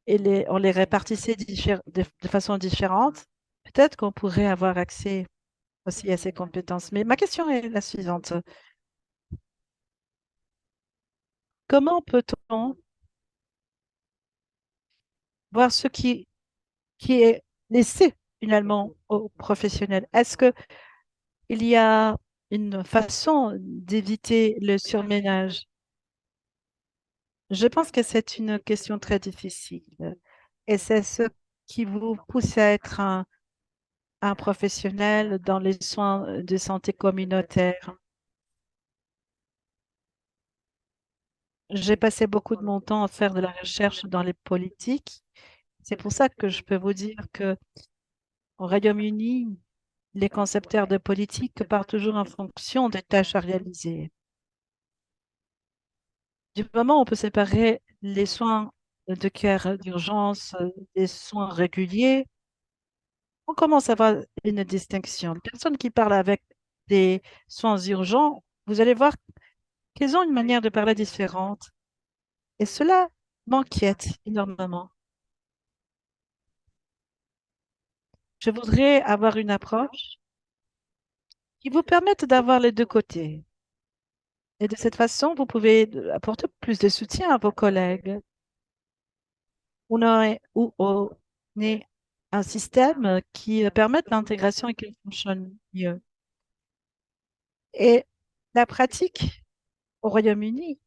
et on les répartissait de façon différente, peut-être qu'on pourrait avoir accès aussi à ces compétences. Mais ma question est la suivante. Comment peut-on voir ce qui est laissé finalement aux professionnels? Est-ce qu'il y a une façon d'éviter le surménage? Je pense que c'est une question très difficile et c'est ce qui vous pousse à être un professionnel dans les soins de santé communautaire. J'ai passé beaucoup de mon temps à faire de la recherche dans les politiques. C'est pour ça que je peux vous dire que au Royaume-Uni, les concepteurs de politique partent toujours en fonction des tâches à réaliser. Du moment où on peut séparer les soins de cœur d'urgence des soins réguliers, on commence à avoir une distinction. Les personnes qui parlent avec des soins urgents, vous allez voir qu'elles ont une manière de parler différente. Et cela m'inquiète énormément. Je voudrais avoir une approche qui vous permette d'avoir les deux côtés. Et de cette façon, vous pouvez apporter plus de soutien à vos collègues. On est un système qui permet l'intégration et qui fonctionne mieux. Et la pratique au Royaume-Uni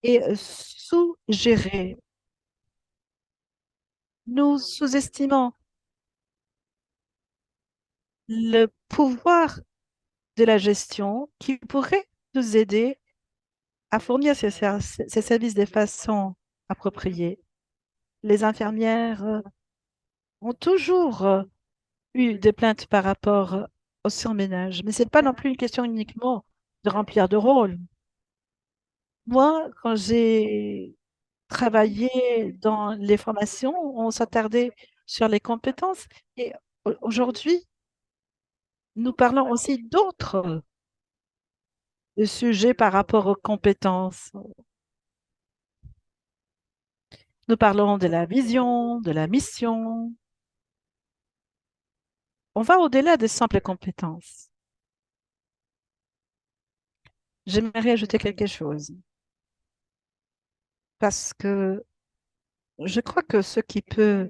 est sous-gérée. Nous sous-estimons le pouvoir de la gestion qui pourrait nous aider à fournir ces services de façon appropriée. Les infirmières ont toujours eu des plaintes par rapport au surménage, mais ce n'est pas non plus une question uniquement de remplir de rôle. Moi, quand j'ai travaillé dans les formations, on s'attardait sur les compétences et aujourd'hui, nous parlons aussi d'autres sujets par rapport aux compétences. Nous parlons de la vision, de la mission. On va au-delà des simples compétences. J'aimerais ajouter quelque chose parce que je crois que ce qui peut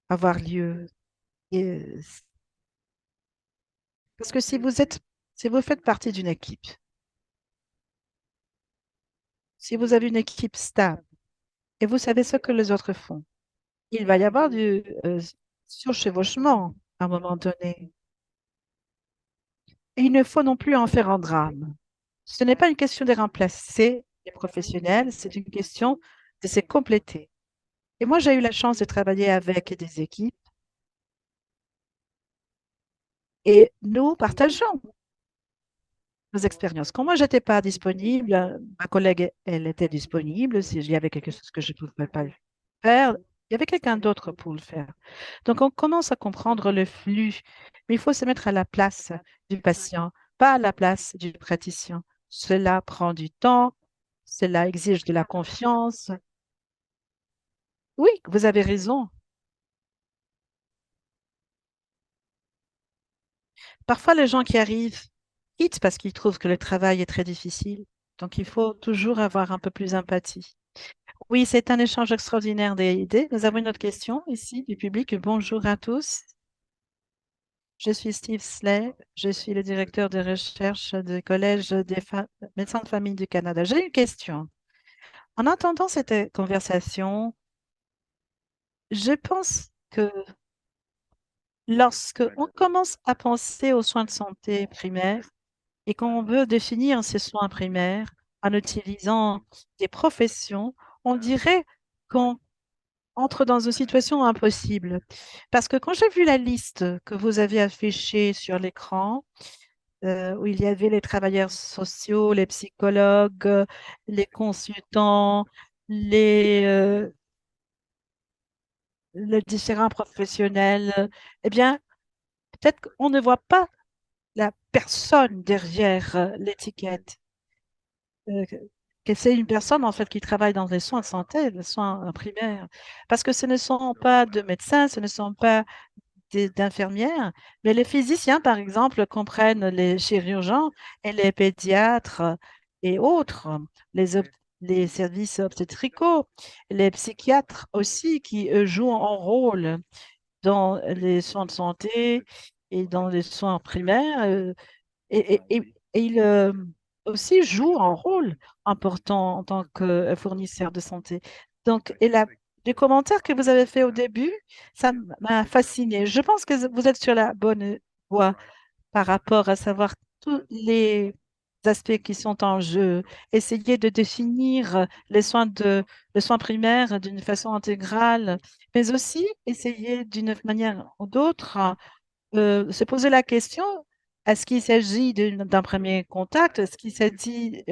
avoir lieu, et- parce que si vous faites partie d'une équipe, si vous avez une équipe stable et vous savez ce que les autres font, il va y avoir du surchevauchement à un moment donné. Et il ne faut non plus en faire un drame. Ce n'est pas une question de remplacer les professionnels, c'est une question de se compléter. Et moi, j'ai eu la chance de travailler avec des équipes Et nous partageons nos expériences. Quand moi, je n'étais pas disponible, ma collègue, elle était disponible. S'il y avait quelque chose que je ne pouvais pas faire, il y avait quelqu'un d'autre pour le faire. Donc, on commence à comprendre le flux, mais il faut se mettre à la place du patient, pas à la place du praticien. Cela prend du temps, cela exige de la confiance. Oui, vous avez raison. Parfois, les gens qui arrivent quittent parce qu'ils trouvent que le travail est très difficile. Donc, il faut toujours avoir un peu plus d'empathie. Oui, c'est un échange extraordinaire des idées. Nous avons une autre question ici du public. Bonjour à tous. Je suis Steve Slay. Je suis le directeur de recherche du Collège des médecins de famille du Canada. J'ai une question. En entendant cette conversation, je pense que lorsque on commence à penser aux soins de santé primaires et qu'on veut définir ces soins primaires en utilisant des professions, on dirait qu'on entre dans une situation impossible. Parce que quand j'ai vu la liste que vous avez affichée sur l'écran, où il y avait les travailleurs sociaux, les psychologues, les consultants, les différents professionnels, eh bien, peut-être qu'on ne voit pas la personne derrière l'étiquette. euh, que c'est une personne en fait qui travaille dans les soins de santé, les soins primaires, parce que ce ne sont pas de médecins, ce ne sont pas d'infirmières, mais les physiciens, par exemple, comprennent les chirurgiens et les pédiatres et autres, les, les services obstétricaux, les psychiatres aussi qui jouent un rôle dans les soins de santé et dans les soins primaires. Et ils aussi jouent un rôle important en tant que fournisseur de santé. Donc, les commentaires que vous avez faits au début, ça m'a fasciné. Je pense que vous êtes sur la bonne voie par rapport à savoir tous les aspects qui sont en jeu. Essayer de définir les soins primaires d'une façon intégrale, mais aussi essayer d'une manière ou d'autre se poser la question, est-ce qu'il s'agit d'un premier contact? Est-ce qu'il s'agit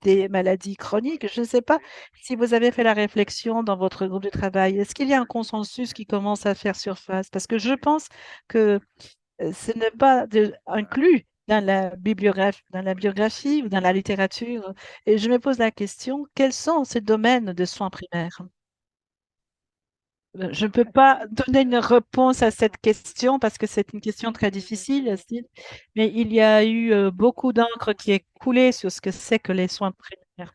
des maladies chroniques? Je ne sais pas si vous avez fait la réflexion dans votre groupe de travail. Est-ce qu'il y a un consensus qui commence à faire surface? Parce que je pense que ce n'est pas inclus dans la biographie ou dans la littérature. Et je me pose la question, quels sont ces domaines de soins primaires? Je ne peux pas donner une réponse à cette question parce que c'est une question très difficile, Steve, mais il y a eu beaucoup d'encre qui est coulée sur ce que c'est que les soins primaires.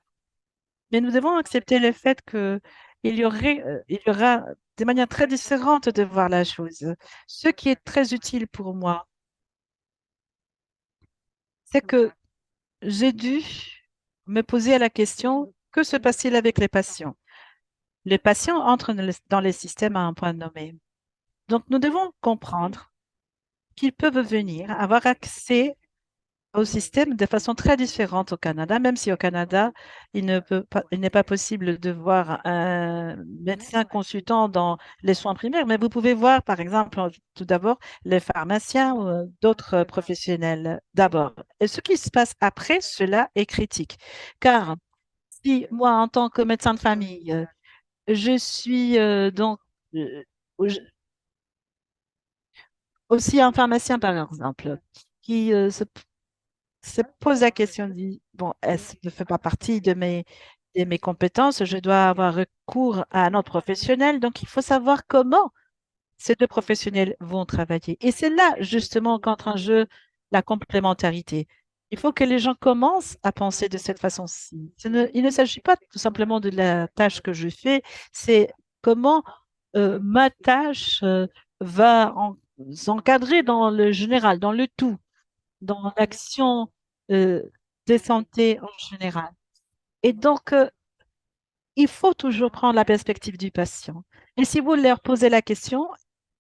Mais nous devons accepter le fait que il y aura des manières très différentes de voir la chose. Ce qui est très utile pour moi, c'est que j'ai dû me poser la question, que se passe-t-il avec les patients? Les patients entrent dans les systèmes à un point nommé. Donc, nous devons comprendre qu'ils peuvent venir avoir accès au système de façon très différente au Canada, même si au Canada, il n'est pas possible de voir un médecin consultant dans les soins primaires, mais vous pouvez voir, par exemple, tout d'abord, les pharmaciens ou d'autres professionnels d'abord. Et ce qui se passe après, cela est critique. Car si moi, en tant que médecin de famille, je suis euh, aussi un pharmacien, par exemple, qui se pose la question, dit, bon, est-ce ne fait pas partie de mes compétences, je dois avoir recours à un autre professionnel. Donc, il faut savoir comment ces deux professionnels vont travailler. Et c'est là, justement, qu'entre en jeu la complémentarité. Il faut que les gens commencent à penser de cette façon-ci. Il ne s'agit pas tout simplement de la tâche que je fais, c'est comment ma tâche va s'encadrer dans le général, dans le tout, dans l'action euh, de santé en général. Et donc, il faut toujours prendre la perspective du patient. Et si vous leur posez la question,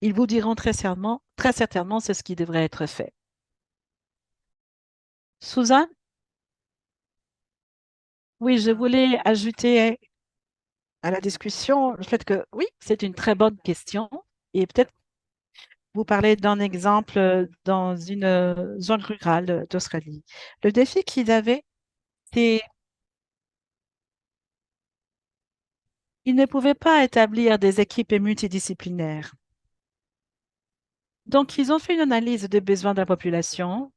ils vous diront très certainement, c'est ce qui devrait être fait. Suzanne, oui, je voulais ajouter à la discussion le fait que oui, c'est une très bonne question et peut-être vous parlez d'un exemple dans une zone rurale d'Australie. Le défi qu'ils avaient, c'est qu'ils ne pouvaient pas établir des équipes multidisciplinaires. Donc, ils ont fait une analyse des besoins de la population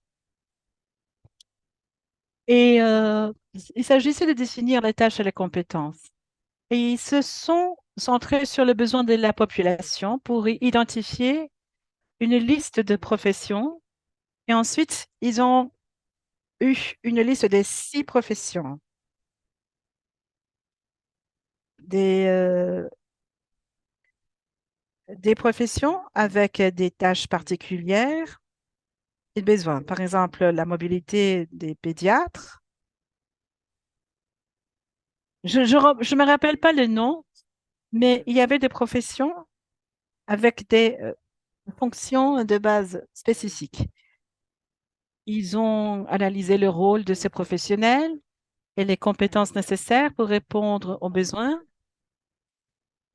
et il s'agissait de définir les tâches et les compétences. Et ils se sont centrés sur le besoin de la population pour identifier une liste de professions. Et ensuite, ils ont eu une liste des 6 professions, des, euh, des professions avec des tâches particulières et besoins. Par exemple, la mobilité des pédiatres. Je me rappelle pas le nom, mais il y avait des professions avec des fonctions de base spécifiques. Ils ont analysé le rôle de ces professionnels et les compétences nécessaires pour répondre aux besoins.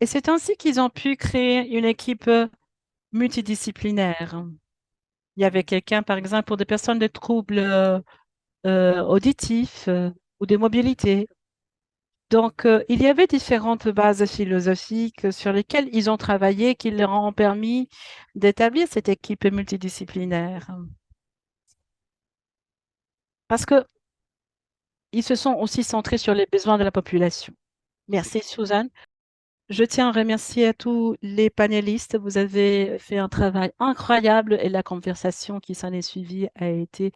Et c'est ainsi qu'ils ont pu créer une équipe multidisciplinaire. Il y avait quelqu'un, par exemple, pour des personnes de troubles auditifs ou de mobilité. Donc, il y avait différentes bases philosophiques sur lesquelles ils ont travaillé qui leur ont permis d'établir cette équipe multidisciplinaire. Parce qu'ils se sont aussi centrés sur les besoins de la population. Merci, Suzanne. Je tiens à remercier à tous les panélistes. Vous avez fait un travail incroyable et la conversation qui s'en est suivie a été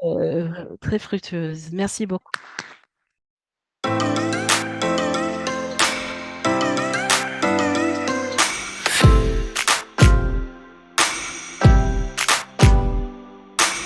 très fructueuse. Merci beaucoup.